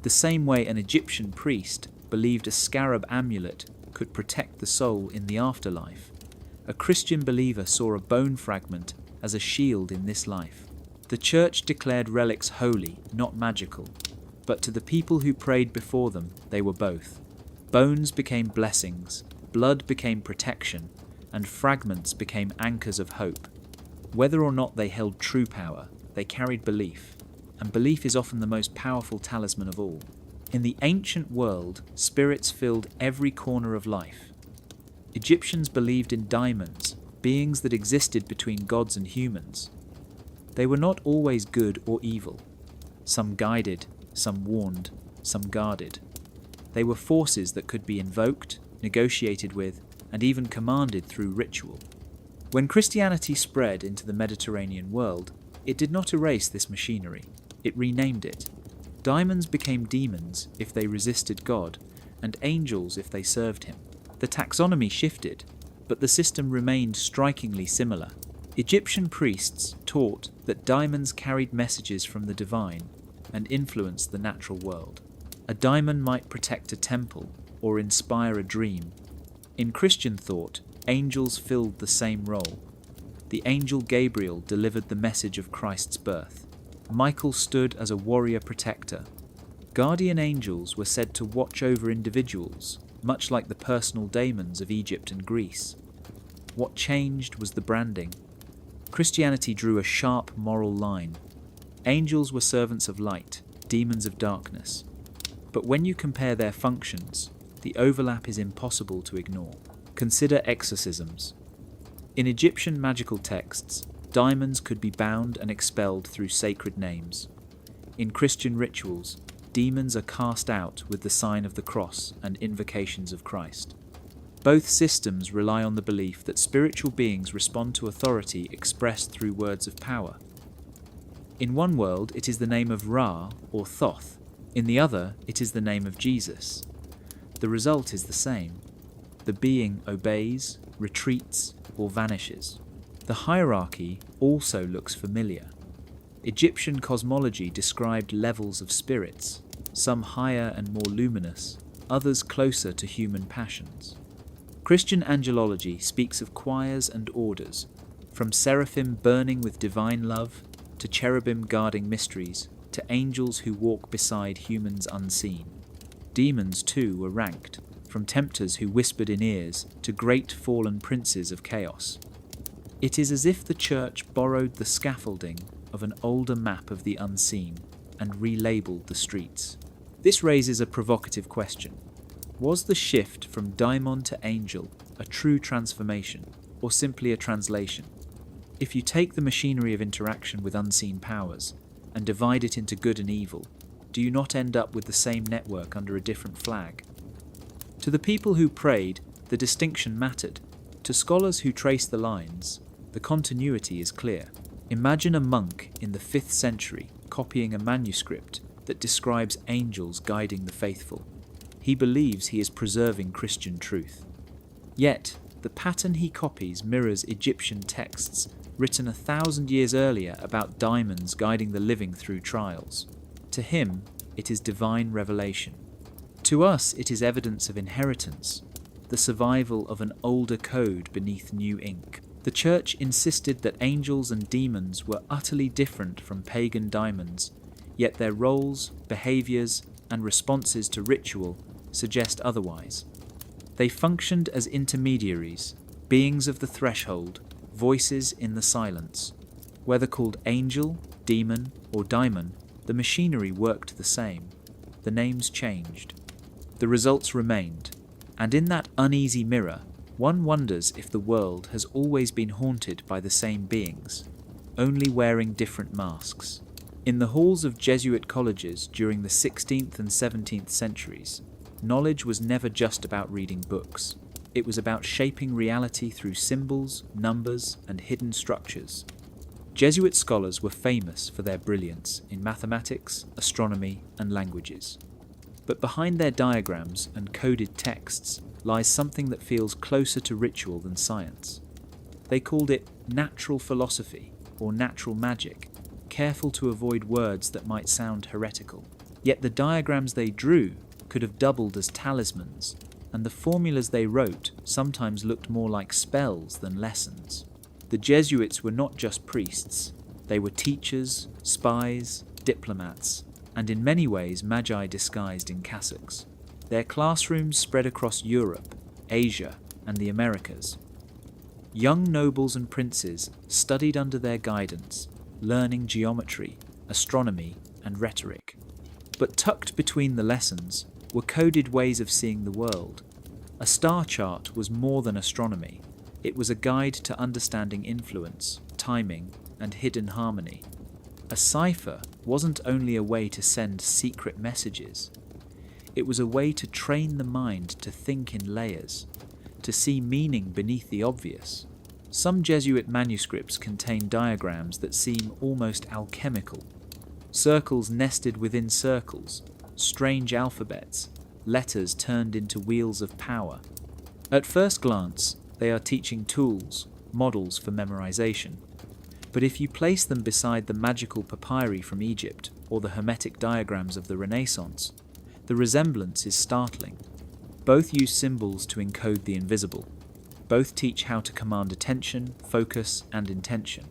The same way an Egyptian priest believed a scarab amulet could protect the soul in the afterlife, a Christian believer saw a bone fragment as a shield in this life. The Church declared relics holy, not magical, but to the people who prayed before them, they were both. Bones became blessings, blood became protection, and fragments became anchors of hope. Whether or not they held true power, they carried belief, and belief is often the most powerful talisman of all. In the ancient world, spirits filled every corner of life. Egyptians believed in daimons, beings that existed between gods and humans. They were not always good or evil. Some guided, some warned, some guarded. They were forces that could be invoked, negotiated with, and even commanded through ritual. When Christianity spread into the Mediterranean world, it did not erase this machinery. It renamed it. Daimons became demons if they resisted God, and angels if they served him. The taxonomy shifted, but the system remained strikingly similar. Egyptian priests taught that daimons carried messages from the divine and influenced the natural world. A daimon might protect a temple or inspire a dream. In Christian thought, angels filled the same role. The angel Gabriel delivered the message of Christ's birth. Michael stood as a warrior protector. Guardian angels were said to watch over individuals, much like the personal daemons of Egypt and Greece. What changed was the branding. Christianity drew a sharp moral line. Angels were servants of light, demons of darkness. But when you compare their functions, the overlap is impossible to ignore. Consider exorcisms. In Egyptian magical texts, daimons could be bound and expelled through sacred names. In Christian rituals, demons are cast out with the sign of the cross and invocations of Christ. Both systems rely on the belief that spiritual beings respond to authority expressed through words of power. In one world, it is the name of Ra or Thoth. In the other, it is the name of Jesus. The result is the same. The being obeys, retreats, or vanishes. The hierarchy also looks familiar. Egyptian cosmology described levels of spirits, some higher and more luminous, others closer to human passions. Christian angelology speaks of choirs and orders, from seraphim burning with divine love, to cherubim guarding mysteries, to angels who walk beside humans unseen. Demons, too, were ranked, from tempters who whispered in ears, to great fallen princes of chaos. It is as if the Church borrowed the scaffolding of an older map of the unseen and relabeled the streets. This raises a provocative question. Was the shift from daimon to angel a true transformation, or simply a translation? If you take the machinery of interaction with unseen powers and divide it into good and evil, do you not end up with the same network under a different flag? To the people who prayed, the distinction mattered. To scholars who trace the lines, the continuity is clear. Imagine a monk in the 5th century copying a manuscript that describes angels guiding the faithful. He believes he is preserving Christian truth. Yet, the pattern he copies mirrors Egyptian texts written 1,000 years earlier about diamonds guiding the living through trials. To him, it is divine revelation. To us, it is evidence of inheritance, the survival of an older code beneath new ink. The Church insisted that angels and demons were utterly different from pagan diamonds, yet their roles, behaviours, and responses to ritual suggest otherwise. They functioned as intermediaries, beings of the threshold, voices in the silence. Whether called angel, demon, or daimon, the machinery worked the same. The names changed. The results remained, and in that uneasy mirror, one wonders if the world has always been haunted by the same beings, only wearing different masks. In the halls of Jesuit colleges during the 16th and 17th centuries, knowledge was never just about reading books. It was about shaping reality through symbols, numbers, and hidden structures. Jesuit scholars were famous for their brilliance in mathematics, astronomy, and languages. But behind their diagrams and coded texts lies something that feels closer to ritual than science. They called it natural philosophy or natural magic, careful to avoid words that might sound heretical. Yet the diagrams they drew could have doubled as talismans, and the formulas they wrote sometimes looked more like spells than lessons. The Jesuits were not just priests, they were teachers, spies, diplomats, and in many ways magi disguised in cassocks. Their classrooms spread across Europe, Asia, and the Americas. Young nobles and princes studied under their guidance, learning geometry, astronomy, and rhetoric. But tucked between the lessons were coded ways of seeing the world. A star chart was more than astronomy. It was a guide to understanding influence, timing, and hidden harmony. A cipher wasn't only a way to send secret messages. It was a way to train the mind to think in layers, to see meaning beneath the obvious. Some Jesuit manuscripts contain diagrams that seem almost alchemical. Circles nested within circles, strange alphabets, letters turned into wheels of power. At first glance, they are teaching tools, models for memorization. But if you place them beside the magical papyri from Egypt or the hermetic diagrams of the Renaissance, the resemblance is startling. Both use symbols to encode the invisible. Both teach how to command attention, focus, and intention.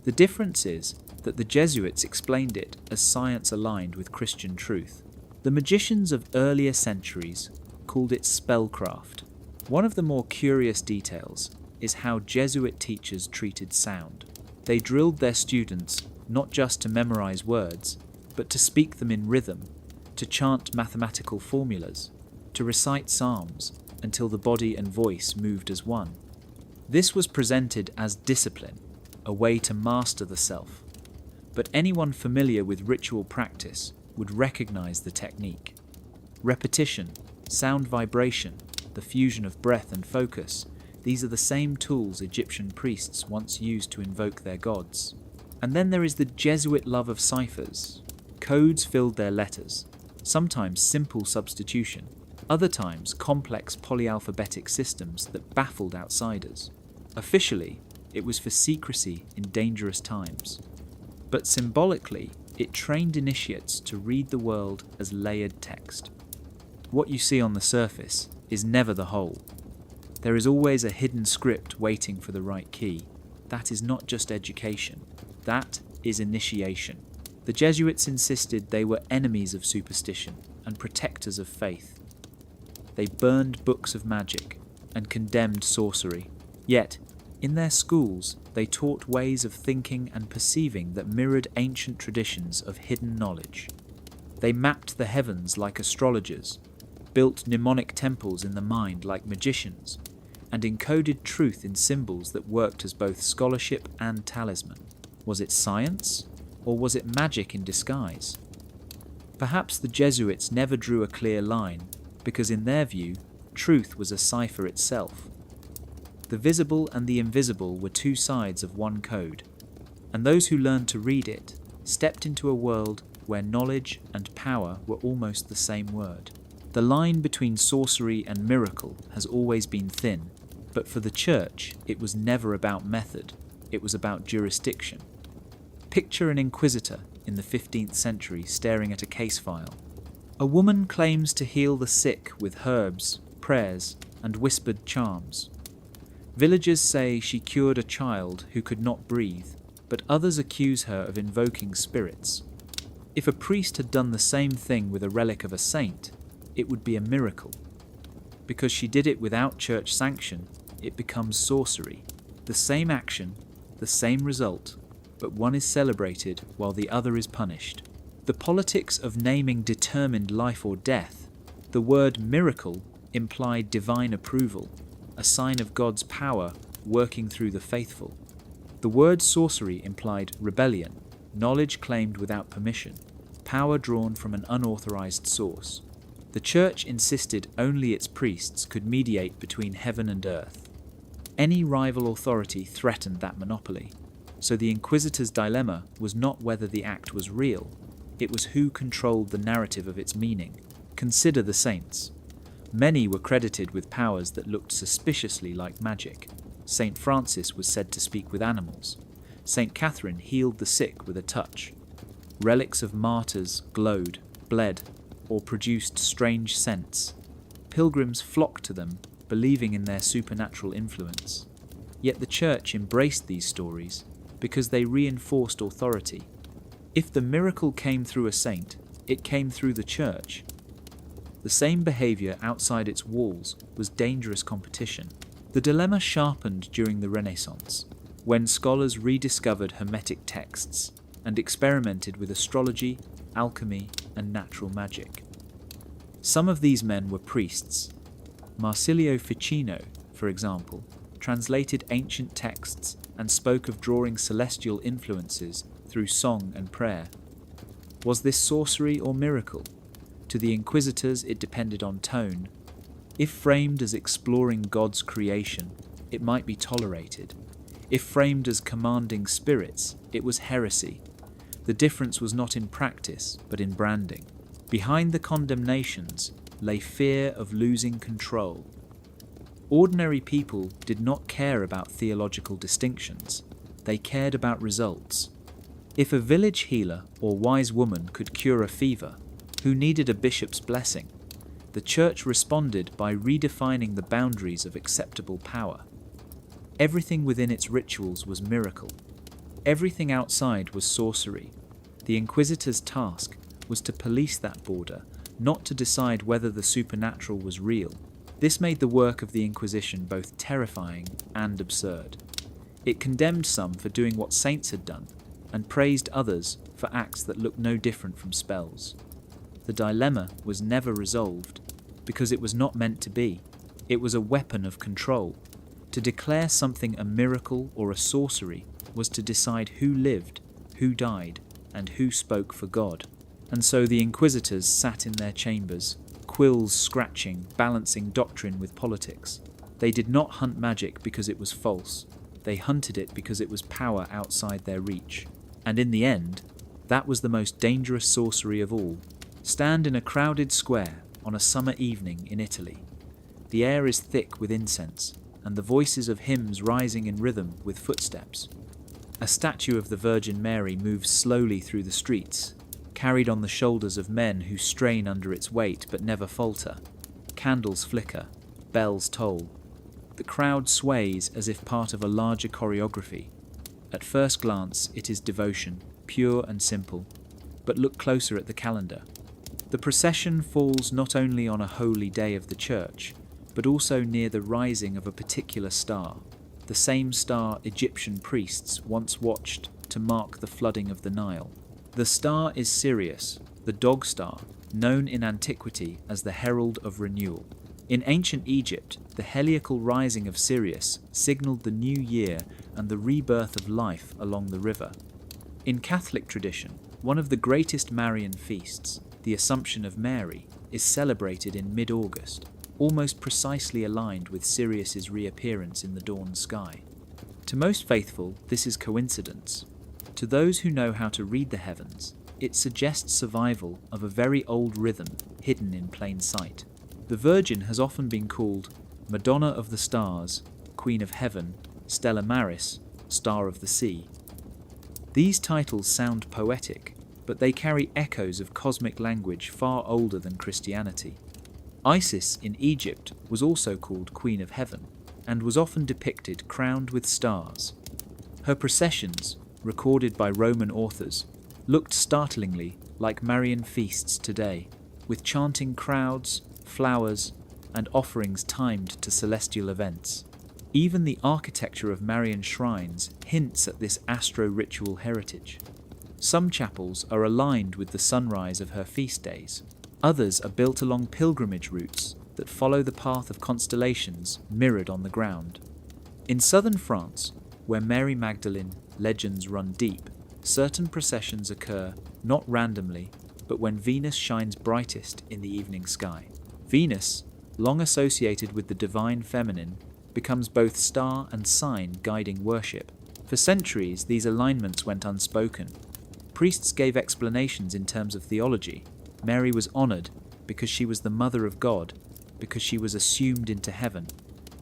The difference is that the Jesuits explained it as science aligned with Christian truth. The magicians of earlier centuries called it spellcraft. One of the more curious details is how Jesuit teachers treated sound. They drilled their students not just to memorize words, but to speak them in rhythm, to chant mathematical formulas, to recite psalms until the body and voice moved as one. This was presented as discipline, a way to master the self. But anyone familiar with ritual practice would recognize the technique. Repetition, sound vibration, the fusion of breath and focus, these are the same tools Egyptian priests once used to invoke their gods. And then there is the Jesuit love of ciphers. Codes filled their letters, sometimes simple substitution, other times complex polyalphabetic systems that baffled outsiders. Officially, it was for secrecy in dangerous times. But symbolically, it trained initiates to read the world as layered text. What you see on the surface is never the whole. There is always a hidden script waiting for the right key. That is not just education. That is initiation. The Jesuits insisted they were enemies of superstition and protectors of faith. They burned books of magic and condemned sorcery. Yet, in their schools, they taught ways of thinking and perceiving that mirrored ancient traditions of hidden knowledge. They mapped the heavens like astrologers, built mnemonic temples in the mind like magicians, and encoded truth in symbols that worked as both scholarship and talisman. Was it science, or was it magic in disguise? Perhaps the Jesuits never drew a clear line, because in their view, truth was a cipher itself. The visible and the invisible were two sides of one code, and those who learned to read it stepped into a world where knowledge and power were almost the same word. The line between sorcery and miracle has always been thin, but for the Church, it was never about method, it was about jurisdiction. Picture an inquisitor in the 15th century staring at a case file. A woman claims to heal the sick with herbs, prayers, and whispered charms. Villagers say she cured a child who could not breathe, but others accuse her of invoking spirits. If a priest had done the same thing with a relic of a saint, it would be a miracle. Because she did it without church sanction, it becomes sorcery. The same action, the same result, but one is celebrated while the other is punished. The politics of naming determined life or death, the word miracle implied divine approval, a sign of God's power working through the faithful. The word sorcery implied rebellion, knowledge claimed without permission, power drawn from an unauthorized source. The Church insisted only its priests could mediate between heaven and earth. Any rival authority threatened that monopoly, so the Inquisitor's dilemma was not whether the act was real, it was who controlled the narrative of its meaning. Consider the saints. Many were credited with powers that looked suspiciously like magic. Saint Francis was said to speak with animals. Saint Catherine healed the sick with a touch. Relics of martyrs glowed, bled, or produced strange scents. Pilgrims flocked to them, believing in their supernatural influence. Yet the Church embraced these stories because they reinforced authority. If the miracle came through a saint, it came through the Church. The same behavior outside its walls was dangerous competition. The dilemma sharpened during the Renaissance, when scholars rediscovered Hermetic texts and experimented with astrology, alchemy, and natural magic. Some of these men were priests. Marsilio Ficino, for example, translated ancient texts and spoke of drawing celestial influences through song and prayer. Was this sorcery or miracle? To the Inquisitors, it depended on tone. If framed as exploring God's creation, it might be tolerated. If framed as commanding spirits, it was heresy. The difference was not in practice, but in branding. Behind the condemnations lay fear of losing control. Ordinary people did not care about theological distinctions. They cared about results. If a village healer or wise woman could cure a fever, who needed a bishop's blessing? The Church responded by redefining the boundaries of acceptable power. Everything within its rituals was miracle. Everything outside was sorcery. The Inquisitor's task was to police that border, not to decide whether the supernatural was real. This made the work of the Inquisition both terrifying and absurd. It condemned some for doing what saints had done, and praised others for acts that looked no different from spells. The dilemma was never resolved, because it was not meant to be. It was a weapon of control. To declare something a miracle or a sorcery was to decide who lived, who died, and who spoke for God. And so the Inquisitors sat in their chambers, quills scratching, balancing doctrine with politics. They did not hunt magic because it was false. They hunted it because it was power outside their reach. And in the end, that was the most dangerous sorcery of all. Stand in a crowded square on a summer evening in Italy. The air is thick with incense, and the voices of hymns rising in rhythm with footsteps. A statue of the Virgin Mary moves slowly through the streets, carried on the shoulders of men who strain under its weight but never falter. Candles flicker, bells toll. The crowd sways as if part of a larger choreography. At first glance, it is devotion, pure and simple, but look closer at the calendar. The procession falls not only on a holy day of the Church, but also near the rising of a particular star, the same star Egyptian priests once watched to mark the flooding of the Nile. The star is Sirius, the dog star, known in antiquity as the herald of renewal. In ancient Egypt, the heliacal rising of Sirius signaled the new year and the rebirth of life along the river. In Catholic tradition, one of the greatest Marian feasts, the Assumption of Mary, is celebrated in mid-August, almost precisely aligned with Sirius's reappearance in the dawn sky. To most faithful, this is coincidence. To those who know how to read the heavens, it suggests survival of a very old rhythm hidden in plain sight. The Virgin has often been called Madonna of the Stars, Queen of Heaven, Stella Maris, Star of the Sea. These titles sound poetic, but they carry echoes of cosmic language far older than Christianity. Isis in Egypt was also called Queen of Heaven, and was often depicted crowned with stars. Her processions, recorded by Roman authors, looked startlingly like Marian feasts today, with chanting crowds, flowers, and offerings timed to celestial events. Even the architecture of Marian shrines hints at this astro-ritual heritage. Some chapels are aligned with the sunrise of her feast days. Others are built along pilgrimage routes that follow the path of constellations mirrored on the ground. In southern France, where Mary Magdalene legends run deep, certain processions occur not randomly, but when Venus shines brightest in the evening sky. Venus, long associated with the divine feminine, becomes both star and sign guiding worship. For centuries, these alignments went unspoken. Priests gave explanations in terms of theology. Mary was honored because she was the mother of God, because she was assumed into heaven,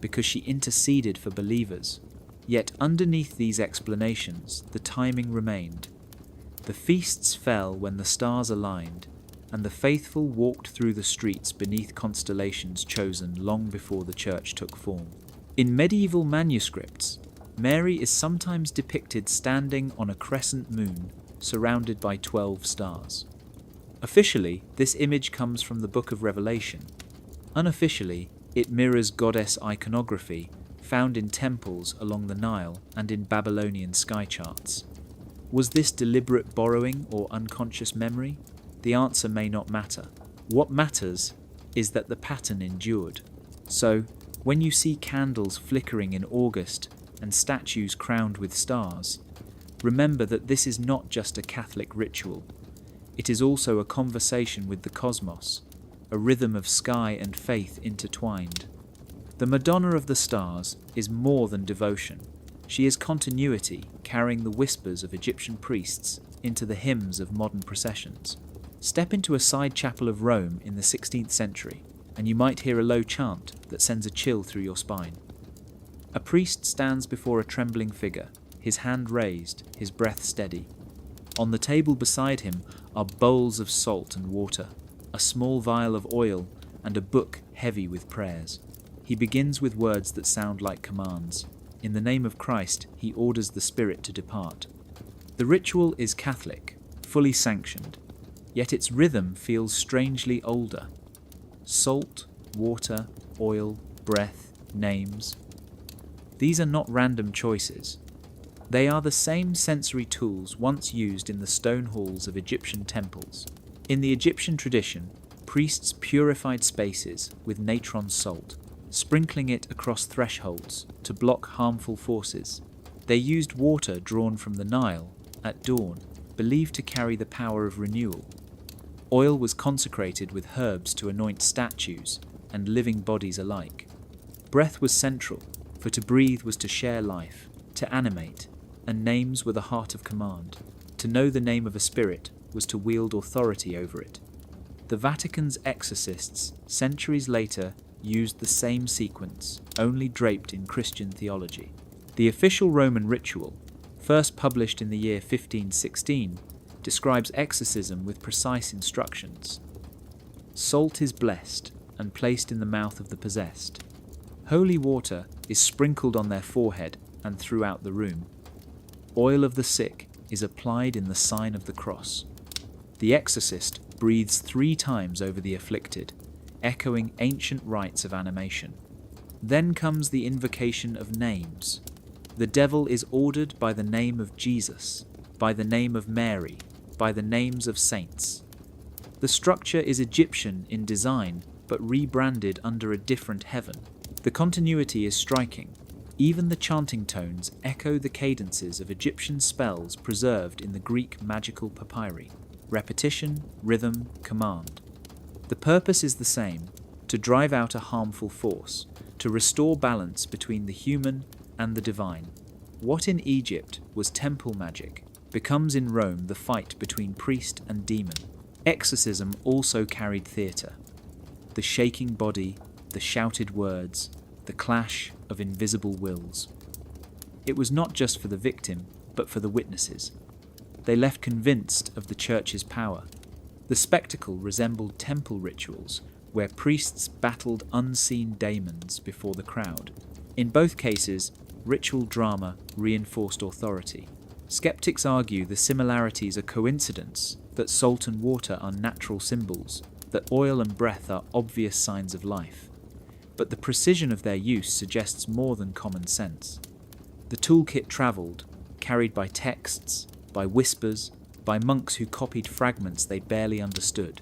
because she interceded for believers. Yet underneath these explanations, the timing remained. The feasts fell when the stars aligned, and the faithful walked through the streets beneath constellations chosen long before the church took form. In medieval manuscripts, Mary is sometimes depicted standing on a crescent moon, surrounded by 12 stars. Officially, this image comes from the Book of Revelation. Unofficially, it mirrors goddess iconography found in temples along the Nile and in Babylonian sky charts. Was this deliberate borrowing or unconscious memory? The answer may not matter. What matters is that the pattern endured. So, when you see candles flickering in August and statues crowned with stars, remember that this is not just a Catholic ritual. It is also a conversation with the cosmos, a rhythm of sky and faith intertwined. The Madonna of the Stars is more than devotion. She is continuity, carrying the whispers of Egyptian priests into the hymns of modern processions. Step into a side chapel of Rome in the 16th century, and you might hear a low chant that sends a chill through your spine. A priest stands before a trembling figure, his hand raised, his breath steady. On the table beside him are bowls of salt and water, a small vial of oil, and a book heavy with prayers. He begins with words that sound like commands. In the name of Christ, he orders the spirit to depart. The ritual is Catholic, fully sanctioned, yet its rhythm feels strangely older. Salt, water, oil, breath, names. These are not random choices. They are the same sensory tools once used in the stone halls of Egyptian temples. In the Egyptian tradition, priests purified spaces with natron salt, sprinkling it across thresholds to block harmful forces. They used water drawn from the Nile at dawn, believed to carry the power of renewal. Oil was consecrated with herbs to anoint statues and living bodies alike. Breath was central, for to breathe was to share life, to animate, and names were the heart of command. To know the name of a spirit was to wield authority over it. The Vatican's exorcists, centuries later, used the same sequence, only draped in Christian theology. The official Roman ritual, first published in the year 1516, describes exorcism with precise instructions. Salt is blessed and placed in the mouth of the possessed. Holy water is sprinkled on their forehead and throughout the room. Oil of the sick is applied in the sign of the cross. The exorcist breathes 3 times over the afflicted, echoing ancient rites of animation. Then comes the invocation of names. The devil is ordered by the name of Jesus, by the name of Mary, by the names of saints. The structure is Egyptian in design, but rebranded under a different heaven. The continuity is striking. Even the chanting tones echo the cadences of Egyptian spells preserved in the Greek magical papyri: repetition, rhythm, command. The purpose is the same: to drive out a harmful force, to restore balance between the human and the divine. What in Egypt was temple magic becomes in Rome the fight between priest and demon. Exorcism also carried theatre. The shaking body, the shouted words, the clash of invisible wills. It was not just for the victim, but for the witnesses. They left convinced of the church's power. The spectacle resembled temple rituals, where priests battled unseen daemons before the crowd. In both cases, ritual drama reinforced authority. Skeptics argue the similarities are coincidence, that salt and water are natural symbols, that oil and breath are obvious signs of life. But the precision of their use suggests more than common sense. The toolkit travelled, carried by texts, by whispers, by monks who copied fragments they barely understood.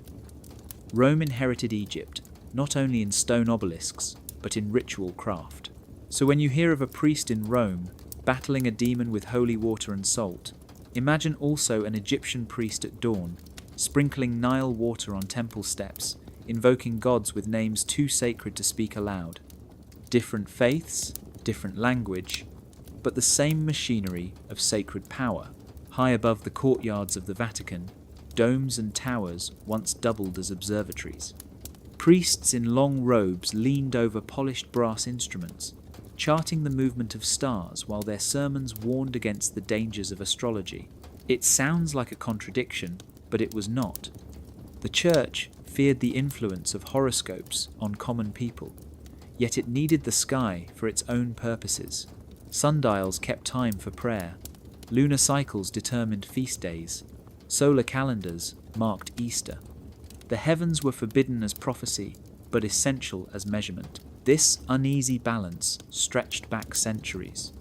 Rome inherited Egypt, not only in stone obelisks, but in ritual craft. So when you hear of a priest in Rome battling a demon with holy water and salt, imagine also an Egyptian priest at dawn, sprinkling Nile water on temple steps, invoking gods with names too sacred to speak aloud. Different faiths, different language, but the same machinery of sacred power. High above the courtyards of the Vatican, domes and towers once doubled as observatories. Priests in long robes leaned over polished brass instruments, charting the movement of stars while their sermons warned against the dangers of astrology. It sounds like a contradiction, but it was not. The Church feared the influence of horoscopes on common people, yet it needed the sky for its own purposes. Sundials kept time for prayer, lunar cycles determined feast days, solar calendars marked Easter. The heavens were forbidden as prophecy, but essential as measurement. This uneasy balance stretched back centuries.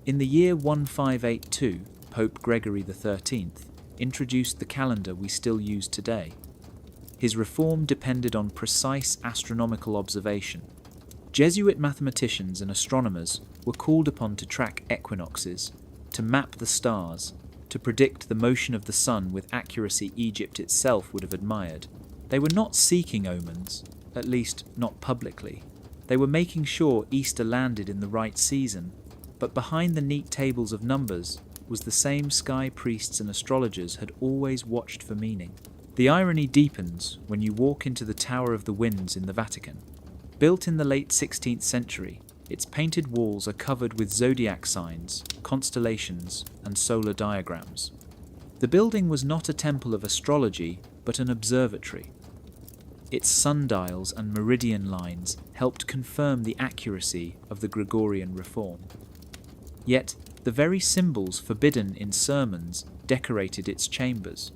In the year 1582, Pope Gregory XIII introduced the calendar we still use today. His reform depended on precise astronomical observation. Jesuit mathematicians and astronomers were called upon to track equinoxes, to map the stars, to predict the motion of the sun with accuracy Egypt itself would have admired. They were not seeking omens, at least not publicly. They were making sure Easter landed in the right season, but behind the neat tables of numbers was the same sky priests and astrologers had always watched for meaning. The irony deepens when you walk into the Tower of the Winds in the Vatican. Built in the late 16th century, its painted walls are covered with zodiac signs, constellations, and solar diagrams. The building was not a temple of astrology, but an observatory. Its sundials and meridian lines helped confirm the accuracy of the Gregorian reform. Yet, the very symbols forbidden in sermons decorated its chambers,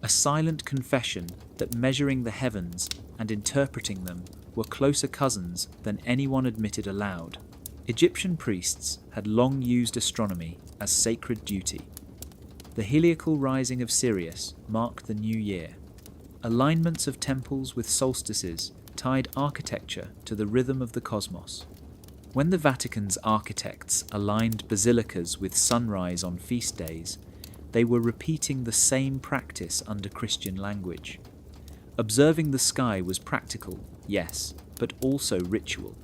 a silent confession that measuring the heavens and interpreting them were closer cousins than anyone admitted aloud. Egyptian priests had long used astronomy as sacred duty. The heliacal rising of Sirius marked the new year. Alignments of temples with solstices tied architecture to the rhythm of the cosmos. When the Vatican's architects aligned basilicas with sunrise on feast days, they were repeating the same practice under Christian language. Observing the sky was practical, yes, but also ritual.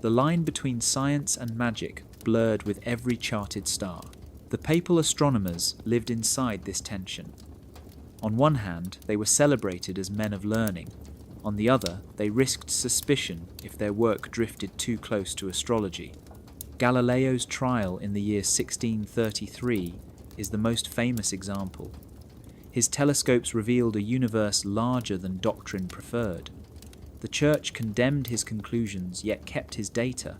The line between science and magic blurred with every charted star. The papal astronomers lived inside this tension. On one hand, they were celebrated as men of learning. On the other, they risked suspicion if their work drifted too close to astrology. Galileo's trial in the year 1633 is the most famous example. His telescopes revealed a universe larger than doctrine preferred. The Church condemned his conclusions yet kept his data.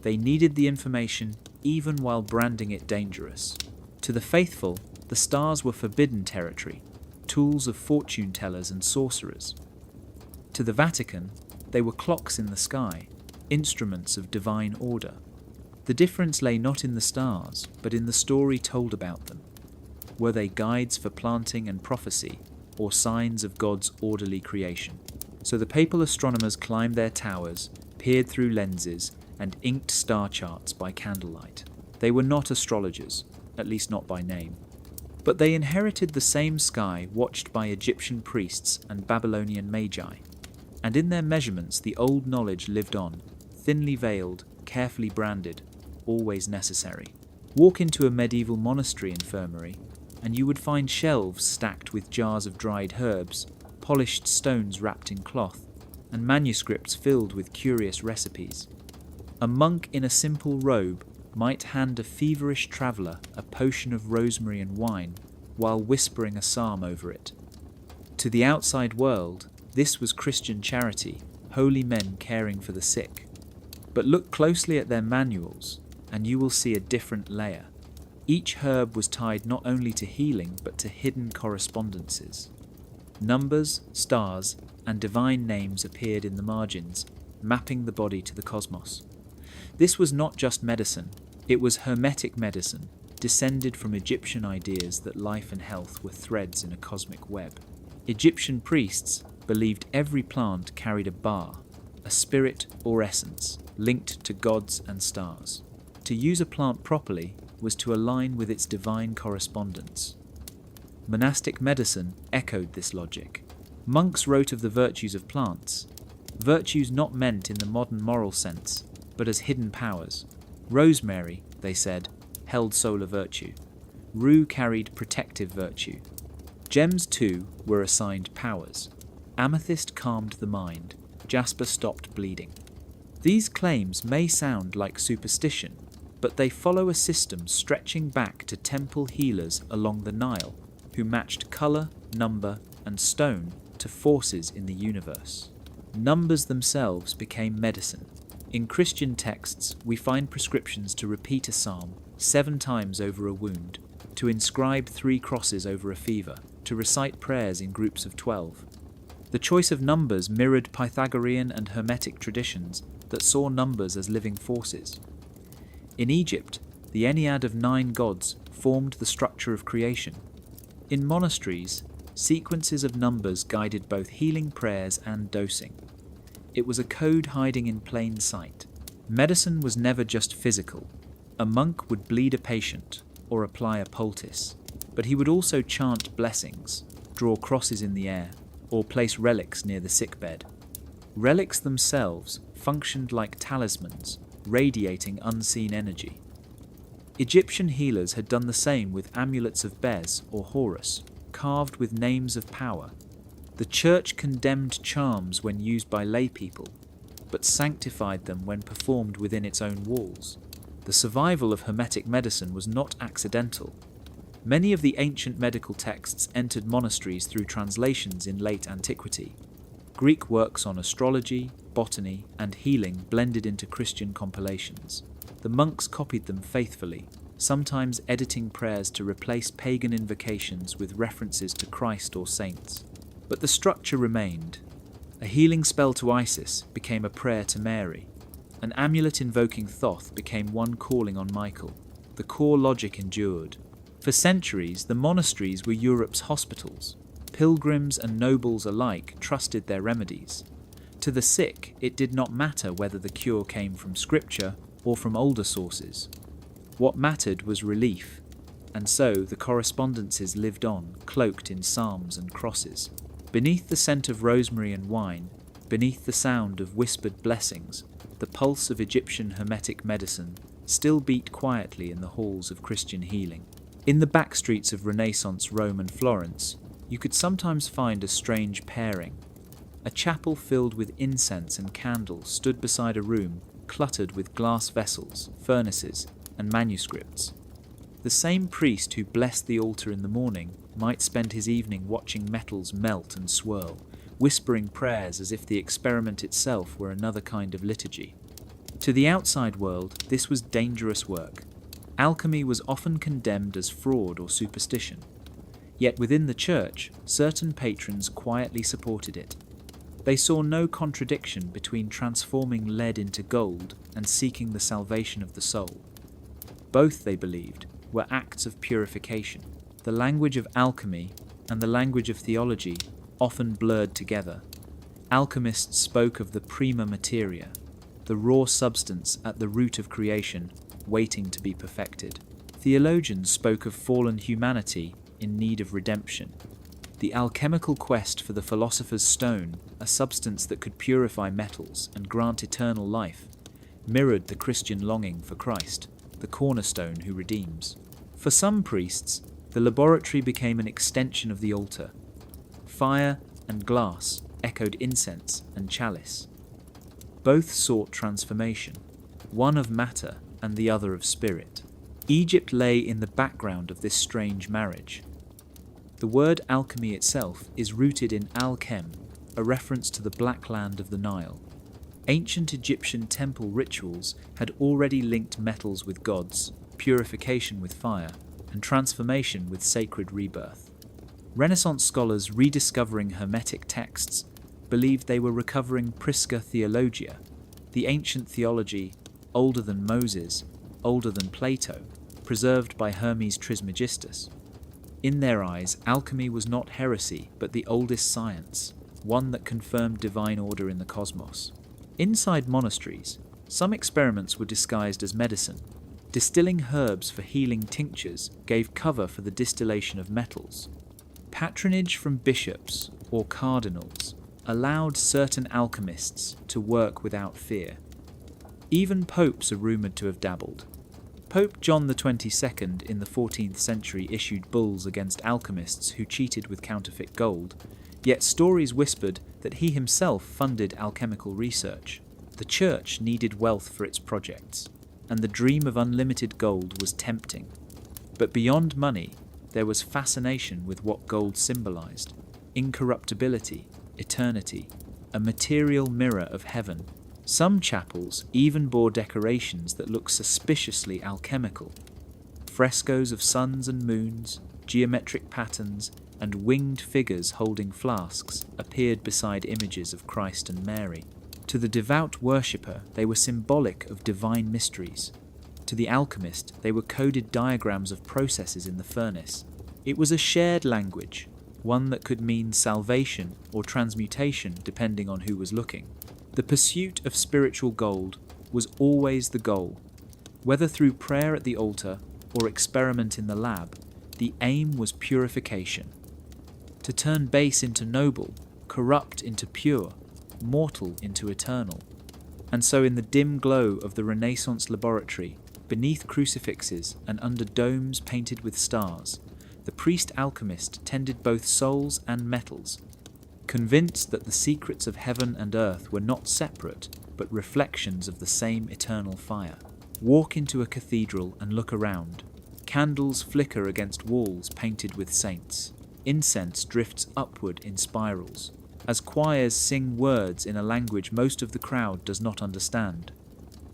They needed the information even while branding it dangerous. To the faithful, the stars were forbidden territory, tools of fortune tellers and sorcerers. To the Vatican, they were clocks in the sky, instruments of divine order. The difference lay not in the stars, but in the story told about them. Were they guides for planting and prophecy, or signs of God's orderly creation? So the papal astronomers climbed their towers, peered through lenses, and inked star charts by candlelight. They were not astrologers, at least not by name. But they inherited the same sky watched by Egyptian priests and Babylonian magi. And in their measurements the old knowledge lived on, thinly veiled, carefully branded, always necessary. Walk into a medieval monastery infirmary, and you would find shelves stacked with jars of dried herbs, polished stones wrapped in cloth, and manuscripts filled with curious recipes. A monk in a simple robe might hand a feverish traveller a potion of rosemary and wine while whispering a psalm over it. To the outside world, this was Christian charity, holy men caring for the sick. But look closely at their manuals, and you will see a different layer. Each herb was tied not only to healing, but to hidden correspondences. Numbers, stars, and divine names appeared in the margins, mapping the body to the cosmos. This was not just medicine, it was hermetic medicine, descended from Egyptian ideas that life and health were threads in a cosmic web. Egyptian priests believed every plant carried a ba, a spirit or essence, linked to gods and stars. To use a plant properly was to align with its divine correspondence. Monastic medicine echoed this logic. Monks wrote of the virtues of plants, virtues not meant in the modern moral sense, but as hidden powers. Rosemary, they said, held solar virtue. Rue carried protective virtue. Gems, too, were assigned powers. Amethyst calmed the mind. Jasper stopped bleeding. These claims may sound like superstition, but they follow a system stretching back to temple healers along the Nile, who matched colour, number, and stone to forces in the universe. Numbers themselves became medicine. In Christian texts, we find prescriptions to repeat a psalm 7 times over a wound, to inscribe 3 crosses over a fever, to recite prayers in groups of 12. The choice of numbers mirrored Pythagorean and Hermetic traditions that saw numbers as living forces. In Egypt, the Ennead of 9 gods formed the structure of creation. In monasteries, sequences of numbers guided both healing prayers and dosing. It was a code hiding in plain sight. Medicine was never just physical. A monk would bleed a patient or apply a poultice, but he would also chant blessings, draw crosses in the air, or place relics near the sickbed. Relics themselves functioned like talismans, radiating unseen energy. Egyptian healers had done the same with amulets of Betz or Horus, carved with names of power. The Church condemned charms when used by lay people, but sanctified them when performed within its own walls. The survival of Hermetic medicine was not accidental. Many of the ancient medical texts entered monasteries through translations in late antiquity. Greek works on astrology, botany, and healing blended into Christian compilations. The monks copied them faithfully, sometimes editing prayers to replace pagan invocations with references to Christ or saints. But the structure remained. A healing spell to Isis became a prayer to Mary. An amulet invoking Thoth became one calling on Michael. The core logic endured. For centuries, the monasteries were Europe's hospitals. Pilgrims and nobles alike trusted their remedies. To the sick, it did not matter whether the cure came from scripture or from older sources. What mattered was relief, and so the correspondences lived on, cloaked in psalms and crosses. Beneath the scent of rosemary and wine, beneath the sound of whispered blessings, the pulse of Egyptian Hermetic medicine still beat quietly in the halls of Christian healing. In the back streets of Renaissance Rome and Florence, you could sometimes find a strange pairing. A chapel filled with incense and candles stood beside a room cluttered with glass vessels, furnaces, and manuscripts. The same priest who blessed the altar in the morning might spend his evening watching metals melt and swirl, whispering prayers as if the experiment itself were another kind of liturgy. To the outside world, this was dangerous work. Alchemy was often condemned as fraud or superstition. Yet within the church, certain patrons quietly supported it. They saw no contradiction between transforming lead into gold and seeking the salvation of the soul. Both, they believed, were acts of purification. The language of alchemy and the language of theology often blurred together. Alchemists spoke of the prima materia, the raw substance at the root of creation, waiting to be perfected. Theologians spoke of fallen humanity in need of redemption. The alchemical quest for the philosopher's stone, a substance that could purify metals and grant eternal life, mirrored the Christian longing for Christ, the cornerstone who redeems. For some priests, the laboratory became an extension of the altar. Fire and glass echoed incense and chalice. Both sought transformation, one of matter and the other of spirit. Egypt lay in the background of this strange marriage. The word alchemy itself is rooted in al-Chem, a reference to the black land of the Nile. Ancient Egyptian temple rituals had already linked metals with gods, purification with fire, and transformation with sacred rebirth. Renaissance scholars rediscovering Hermetic texts believed they were recovering Prisca Theologia, the ancient theology older than Moses, older than Plato, preserved by Hermes Trismegistus. In their eyes, alchemy was not heresy, but the oldest science, one that confirmed divine order in the cosmos. Inside monasteries, some experiments were disguised as medicine. Distilling herbs for healing tinctures gave cover for the distillation of metals. Patronage from bishops or cardinals allowed certain alchemists to work without fear. Even popes are rumoured to have dabbled. Pope John XXII in the 14th century issued bulls against alchemists who cheated with counterfeit gold, yet stories whispered that he himself funded alchemical research. The church needed wealth for its projects, and the dream of unlimited gold was tempting. But beyond money, there was fascination with what gold symbolized: incorruptibility, eternity, a material mirror of heaven. Some chapels even bore decorations that looked suspiciously alchemical. Frescoes of suns and moons, geometric patterns, and winged figures holding flasks appeared beside images of Christ and Mary. To the devout worshipper, they were symbolic of divine mysteries. To the alchemist, they were coded diagrams of processes in the furnace. It was a shared language, one that could mean salvation or transmutation depending on who was looking. The pursuit of spiritual gold was always the goal. Whether through prayer at the altar or experiment in the lab, the aim was purification. To turn base into noble, corrupt into pure, mortal into eternal. And so in the dim glow of the Renaissance laboratory, beneath crucifixes and under domes painted with stars, the priest-alchemist tended both souls and metals, convinced that the secrets of heaven and earth were not separate, but reflections of the same eternal fire. Walk into a cathedral and look around. Candles flicker against walls painted with saints. Incense drifts upward in spirals, as choirs sing words in a language most of the crowd does not understand.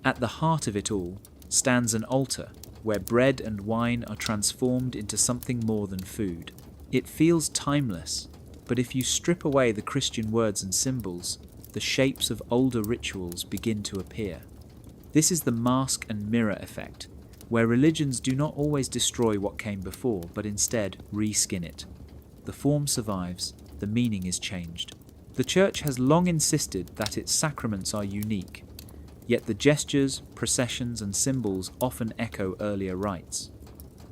At the heart of it all stands an altar, where bread and wine are transformed into something more than food. It feels timeless, but if you strip away the Christian words and symbols, the shapes of older rituals begin to appear. This is the mask and mirror effect, where religions do not always destroy what came before, but instead reskin it. The form survives, the meaning is changed. The Church has long insisted that its sacraments are unique, yet the gestures, processions, and symbols often echo earlier rites.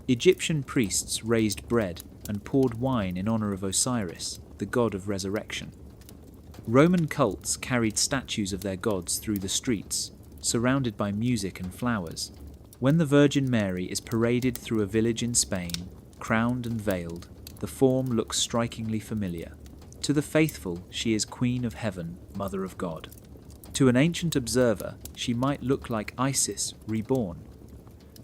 Egyptian priests raised bread and poured wine in honor of Osiris, the god of resurrection. Roman cults carried statues of their gods through the streets, surrounded by music and flowers. When the Virgin Mary is paraded through a village in Spain, crowned and veiled, the form looks strikingly familiar. To the faithful, she is Queen of Heaven, Mother of God. To an ancient observer, she might look like Isis reborn.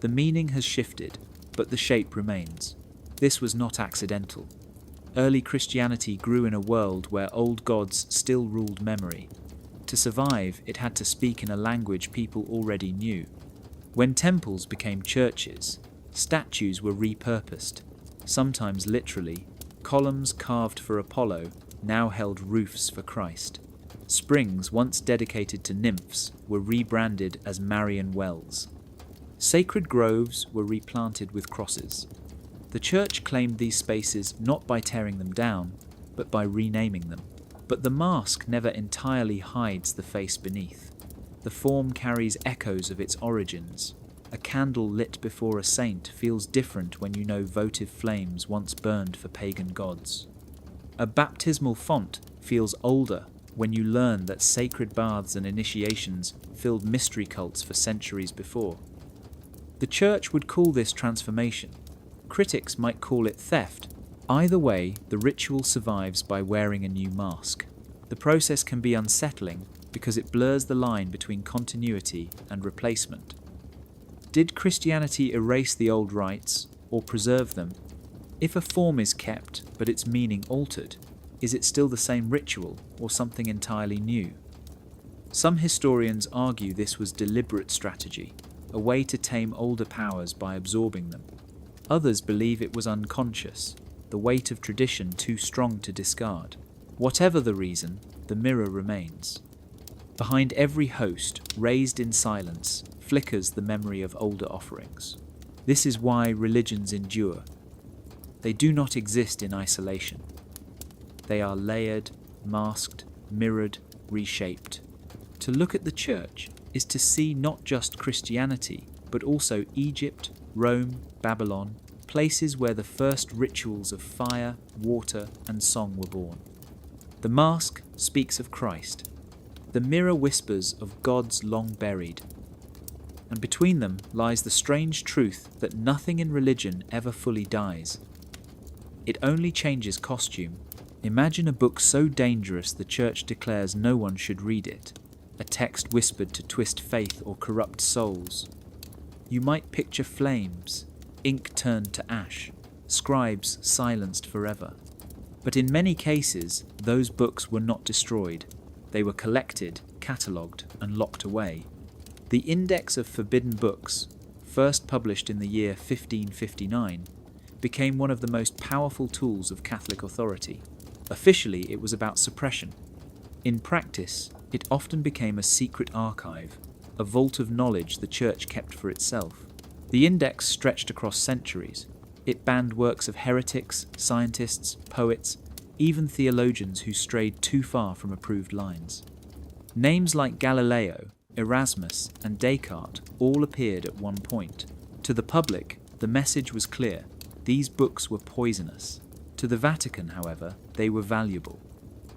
The meaning has shifted, but the shape remains. This was not accidental. Early Christianity grew in a world where old gods still ruled memory. To survive, it had to speak in a language people already knew. When temples became churches, statues were repurposed, sometimes literally. Columns carved for Apollo now held roofs for Christ. Springs once dedicated to nymphs were rebranded as Marian wells. Sacred groves were replanted with crosses. The Church claimed these spaces not by tearing them down, but by renaming them. But the mask never entirely hides the face beneath. The form carries echoes of its origins. A candle lit before a saint feels different when you know votive flames once burned for pagan gods. A baptismal font feels older when you learn that sacred baths and initiations filled mystery cults for centuries before. The Church would call this transformation. Critics might call it theft. Either way, the ritual survives by wearing a new mask. The process can be unsettling because it blurs the line between continuity and replacement. Did Christianity erase the old rites or preserve them? If a form is kept but its meaning altered, is it still the same ritual or something entirely new? Some historians argue this was deliberate strategy, a way to tame older powers by absorbing them. Others believe it was unconscious, the weight of tradition too strong to discard. Whatever the reason, the mirror remains. Behind every host, raised in silence, flickers the memory of older offerings. This is why religions endure. They do not exist in isolation. They are layered, masked, mirrored, reshaped. To look at the Church is to see not just Christianity, but also Egypt, Rome, Babylon, places where the first rituals of fire, water, and song were born. The mask speaks of Christ. The mirror whispers of gods long buried. And between them lies the strange truth that nothing in religion ever fully dies. It only changes costume. Imagine a book so dangerous the Church declares no one should read it, a text whispered to twist faith or corrupt souls. You might picture flames, ink turned to ash, scribes silenced forever. But in many cases, those books were not destroyed. They were collected, catalogued, and locked away. The Index of Forbidden Books, first published in the year 1559, became one of the most powerful tools of Catholic authority. Officially, it was about suppression. In practice, it often became a secret archive, a vault of knowledge the Church kept for itself. The index stretched across centuries. It banned works of heretics, scientists, poets, even theologians who strayed too far from approved lines. Names like Galileo, Erasmus, and Descartes all appeared at one point. To the public, the message was clear. These books were poisonous. To the Vatican, however, they were valuable.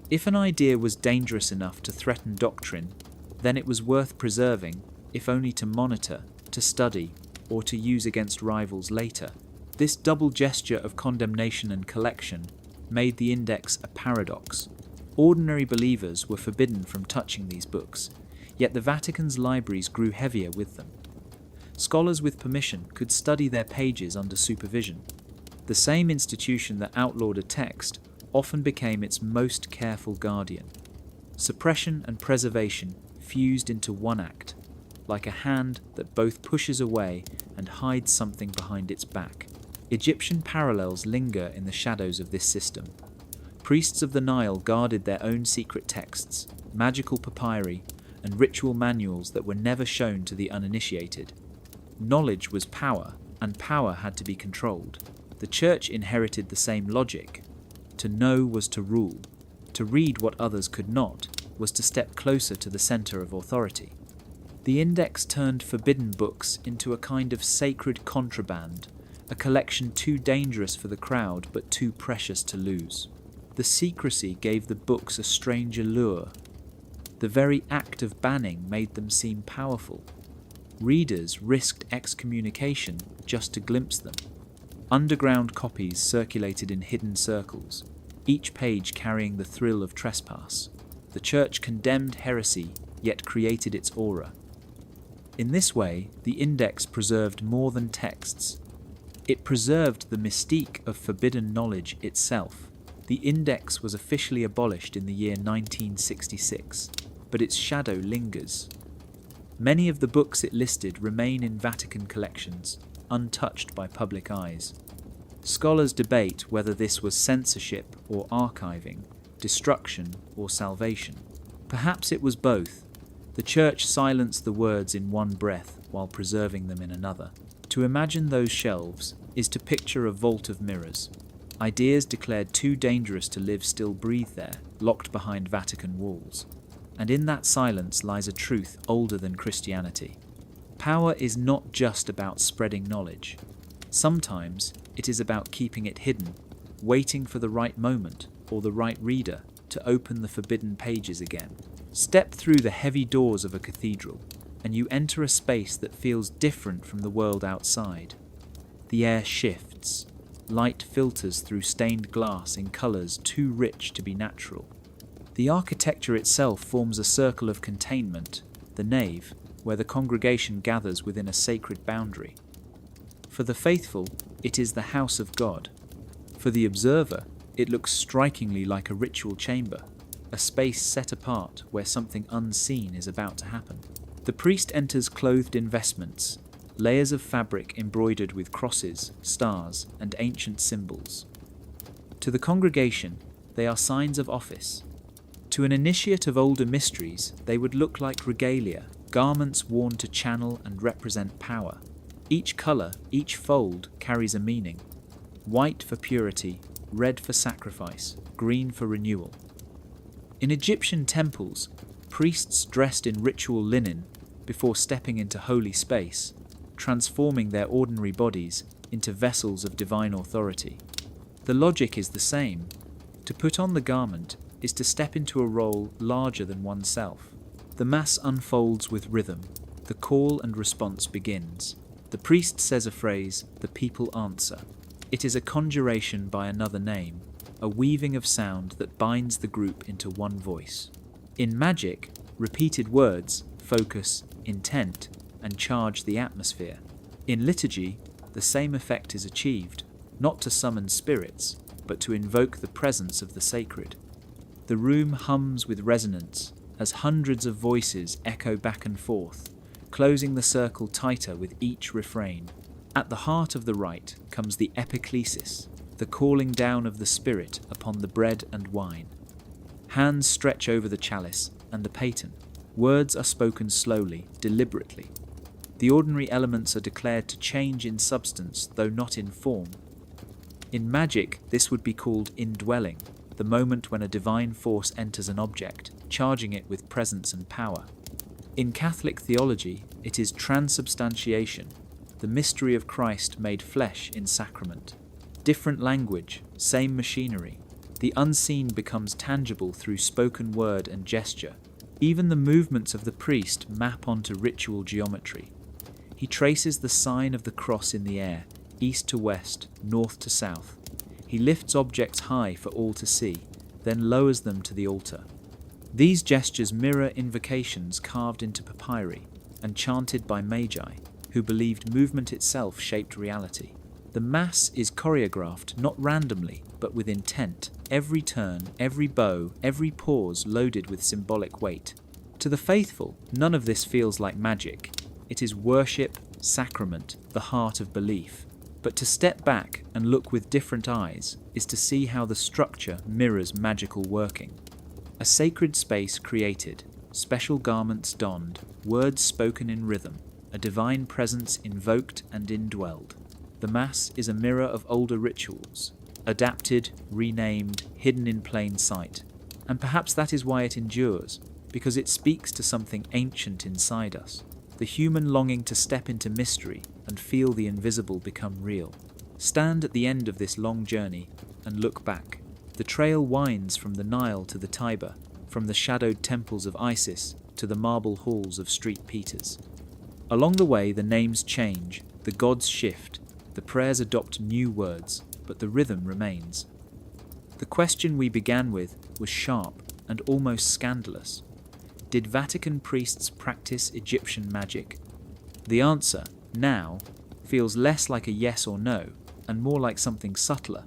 If an idea was dangerous enough to threaten doctrine, then it was worth preserving, if only to monitor, to study, or to use against rivals later. This double gesture of condemnation and collection made the index a paradox. Ordinary believers were forbidden from touching these books, yet the Vatican's libraries grew heavier with them. Scholars with permission could study their pages under supervision. The same institution that outlawed a text often became its most careful guardian. Suppression and preservation fused into one act, like a hand that both pushes away and hides something behind its back. Egyptian parallels linger in the shadows of this system. Priests of the Nile guarded their own secret texts, magical papyri, and ritual manuals that were never shown to the uninitiated. Knowledge was power, and power had to be controlled. The Church inherited the same logic. To know was to rule. To read what others could not was to step closer to the center of authority. The index turned forbidden books into a kind of sacred contraband, a collection too dangerous for the crowd but too precious to lose. The secrecy gave the books a strange allure. The very act of banning made them seem powerful. Readers risked excommunication just to glimpse them. Underground copies circulated in hidden circles, each page carrying the thrill of trespass. The Church condemned heresy, yet created its aura. In this way, the index preserved more than texts. It preserved the mystique of forbidden knowledge itself. The index was officially abolished in the year 1966, but its shadow lingers. Many of the books it listed remain in Vatican collections, untouched by public eyes. Scholars debate whether this was censorship or archiving, destruction or salvation. Perhaps it was both. The Church silenced the words in one breath while preserving them in another. To imagine those shelves is to picture a vault of mirrors. Ideas declared too dangerous to live still breathe there, locked behind Vatican walls. And in that silence lies a truth older than Christianity. Power is not just about spreading knowledge. Sometimes it is about keeping it hidden, waiting for the right moment or the right reader to open the forbidden pages again. Step through the heavy doors of a cathedral, and you enter a space that feels different from the world outside. The air shifts. Light filters through stained glass in colours too rich to be natural. The architecture itself forms a circle of containment, the nave, where the congregation gathers within a sacred boundary. For the faithful, it is the house of God. For the observer, it looks strikingly like a ritual chamber, a space set apart where something unseen is about to happen. The priest enters clothed in vestments, layers of fabric embroidered with crosses, stars, and ancient symbols. To the congregation, they are signs of office. To an initiate of older mysteries, they would look like regalia, garments worn to channel and represent power. Each colour, each fold, carries a meaning. White for purity, red for sacrifice, green for renewal. In Egyptian temples, priests dressed in ritual linen before stepping into holy space, transforming their ordinary bodies into vessels of divine authority. The logic is the same. To put on the garment is to step into a role larger than oneself. The Mass unfolds with rhythm. The call and response begins. The priest says a phrase, the people answer. It is a conjuration by another name, a weaving of sound that binds the group into one voice. In magic, repeated words focus, intent, and charge the atmosphere. In liturgy, the same effect is achieved, not to summon spirits, but to invoke the presence of the sacred. The room hums with resonance as hundreds of voices echo back and forth, closing the circle tighter with each refrain. At the heart of the rite comes the epiclesis, the calling down of the Spirit upon the bread and wine. Hands stretch over the chalice and the paten. Words are spoken slowly, deliberately. The ordinary elements are declared to change in substance, though not in form. In magic, this would be called indwelling, the moment when a divine force enters an object, charging it with presence and power. In Catholic theology, it is transubstantiation, the mystery of Christ made flesh in sacrament. Different language, same machinery. The unseen becomes tangible through spoken word and gesture. Even the movements of the priest map onto ritual geometry. He traces the sign of the cross in the air, east to west, north to south. He lifts objects high for all to see, then lowers them to the altar. These gestures mirror invocations carved into papyri and chanted by magi, who believed movement itself shaped reality. The Mass is choreographed not randomly, but with intent, every turn, every bow, every pause loaded with symbolic weight. To the faithful, none of this feels like magic. It is worship, sacrament, the heart of belief. But to step back and look with different eyes is to see how the structure mirrors magical working. A sacred space created, special garments donned, words spoken in rhythm, a divine presence invoked and indwelled. The Mass is a mirror of older rituals, adapted, renamed, hidden in plain sight. And perhaps that is why it endures, because it speaks to something ancient inside us, the human longing to step into mystery and feel the invisible become real. Stand at the end of this long journey and look back. The trail winds from the Nile to the Tiber, from the shadowed temples of Isis to the marble halls of St. Peter's. Along the way, the names change, the gods shift, the prayers adopt new words, but the rhythm remains. The question we began with was sharp and almost scandalous. Did Vatican priests practice Egyptian magic? The answer, now, feels less like a yes or no, and more like something subtler.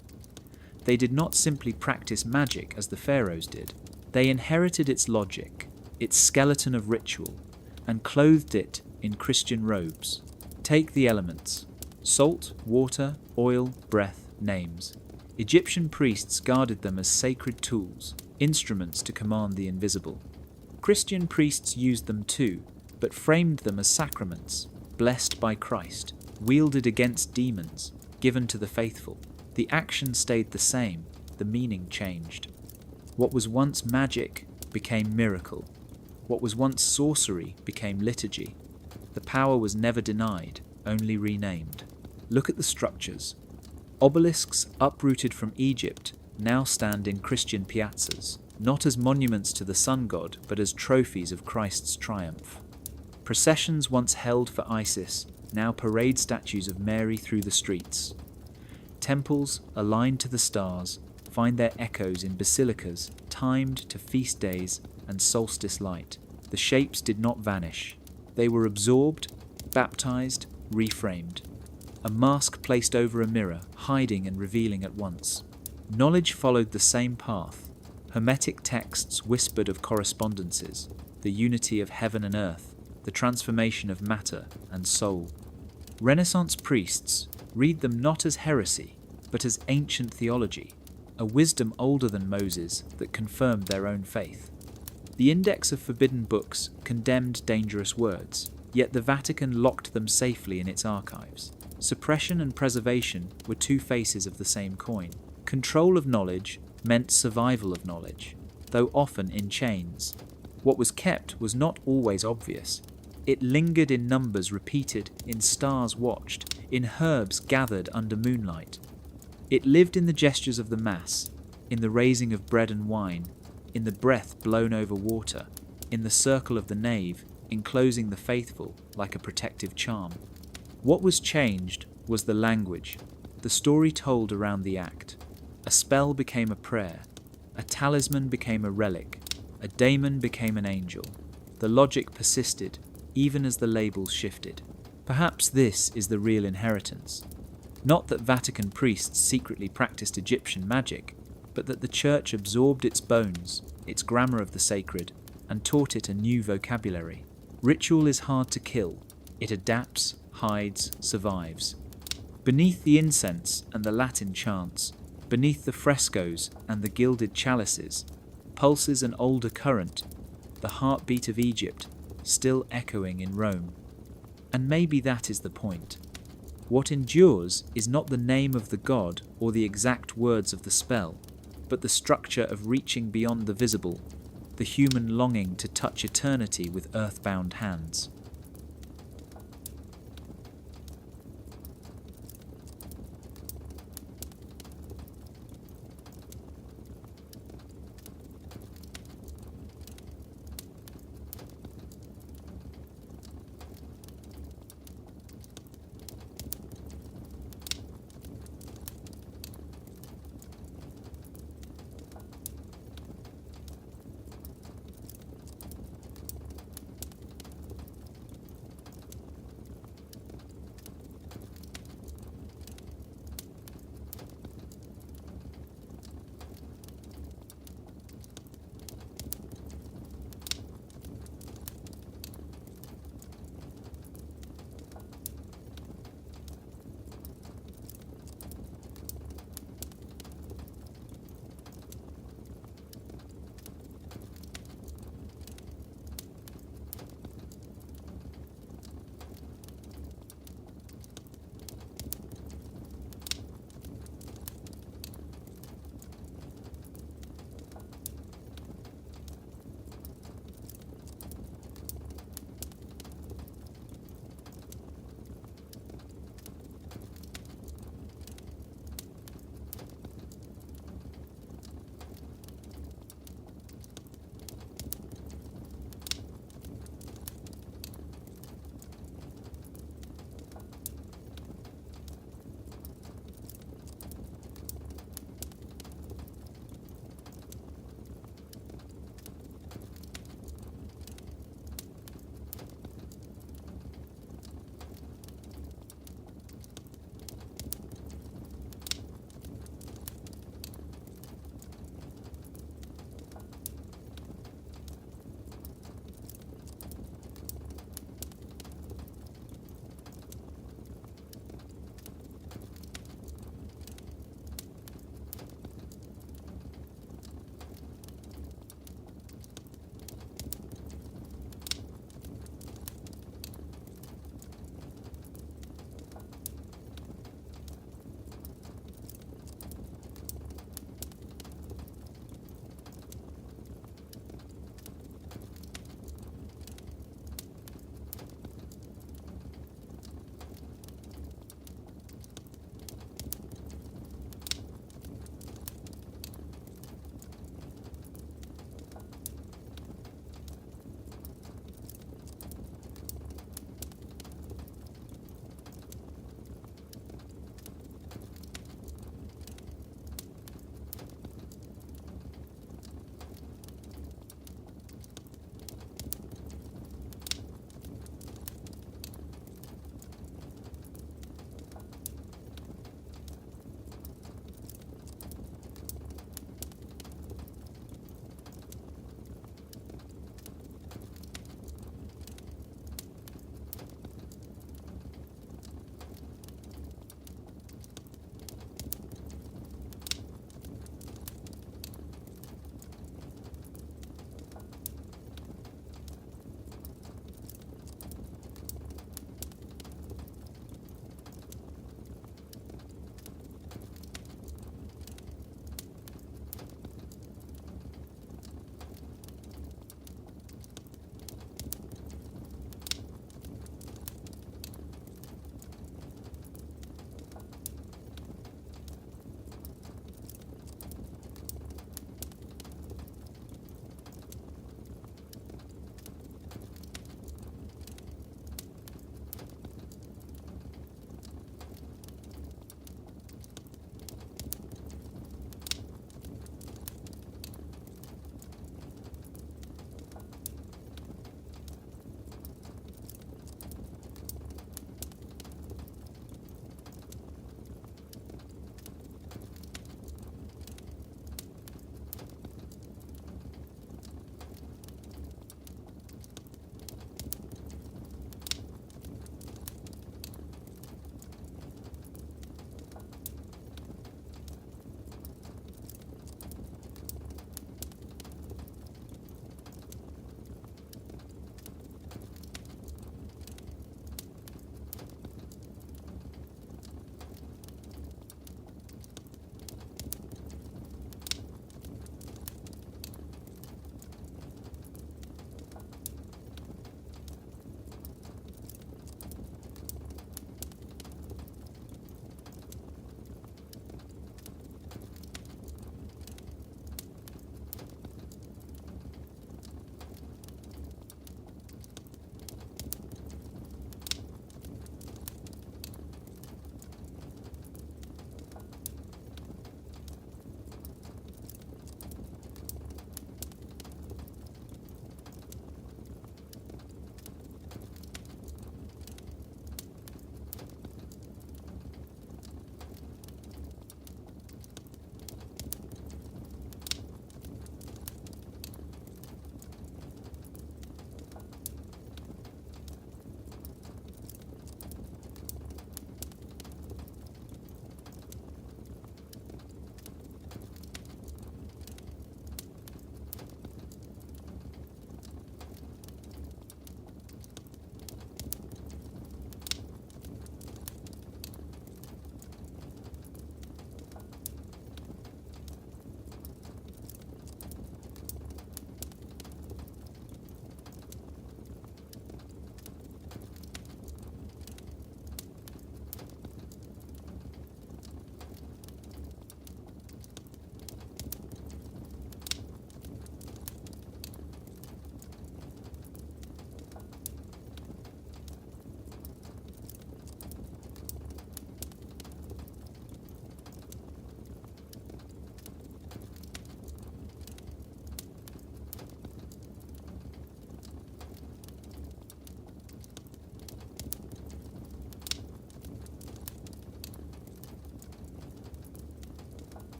They did not simply practice magic as the pharaohs did. They inherited its logic, its skeleton of ritual, and clothed it in Christian robes. Take the elements: salt, water, oil, breath, names. Egyptian priests guarded them as sacred tools, instruments to command the invisible. Christian priests used them too, but framed them as sacraments, blessed by Christ, wielded against demons, given to the faithful. The The action stayed the same, the meaning changed. What was once magic became miracle. What was once sorcery became liturgy. The power was never denied, only renamed. Look at the structures. Obelisks uprooted from Egypt now stand in Christian piazzas, not as monuments to the sun god, but as trophies of Christ's triumph. Processions once held for Isis now parade statues of Mary through the streets. Temples, aligned to the stars, find their echoes in basilicas timed to feast days and solstice light. The shapes did not vanish. They were absorbed, baptized, reframed. A mask placed over a mirror, hiding and revealing at once. Knowledge followed the same path. Hermetic texts whispered of correspondences, the unity of heaven and earth, the transformation of matter and soul. Renaissance priests read them not as heresy, but as ancient theology, a wisdom older than Moses that confirmed their own faith. The Index of Forbidden Books condemned dangerous words, yet the Vatican locked them safely in its archives. Suppression and preservation were two faces of the same coin. Control of knowledge meant survival of knowledge, though often in chains. What was kept was not always obvious. It lingered in numbers repeated, in stars watched, in herbs gathered under moonlight. It lived in the gestures of the Mass, in the raising of bread and wine, in the breath blown over water, in the circle of the nave, enclosing the faithful like a protective charm. What was changed was the language, the story told around the act. A spell became a prayer, a talisman became a relic, a daemon became an angel. The logic persisted, even as the labels shifted. Perhaps this is the real inheritance. Not that Vatican priests secretly practiced Egyptian magic, but that the Church absorbed its bones, its grammar of the sacred, and taught it a new vocabulary. Ritual is hard to kill. It adapts, hides, survives. Beneath the incense and the Latin chants, beneath the frescoes and the gilded chalices, pulses an older current, the heartbeat of Egypt, still echoing in Rome. And maybe that is the point. What endures is not the name of the god or the exact words of the spell, but the structure of reaching beyond the visible, the human longing to touch eternity with earthbound hands.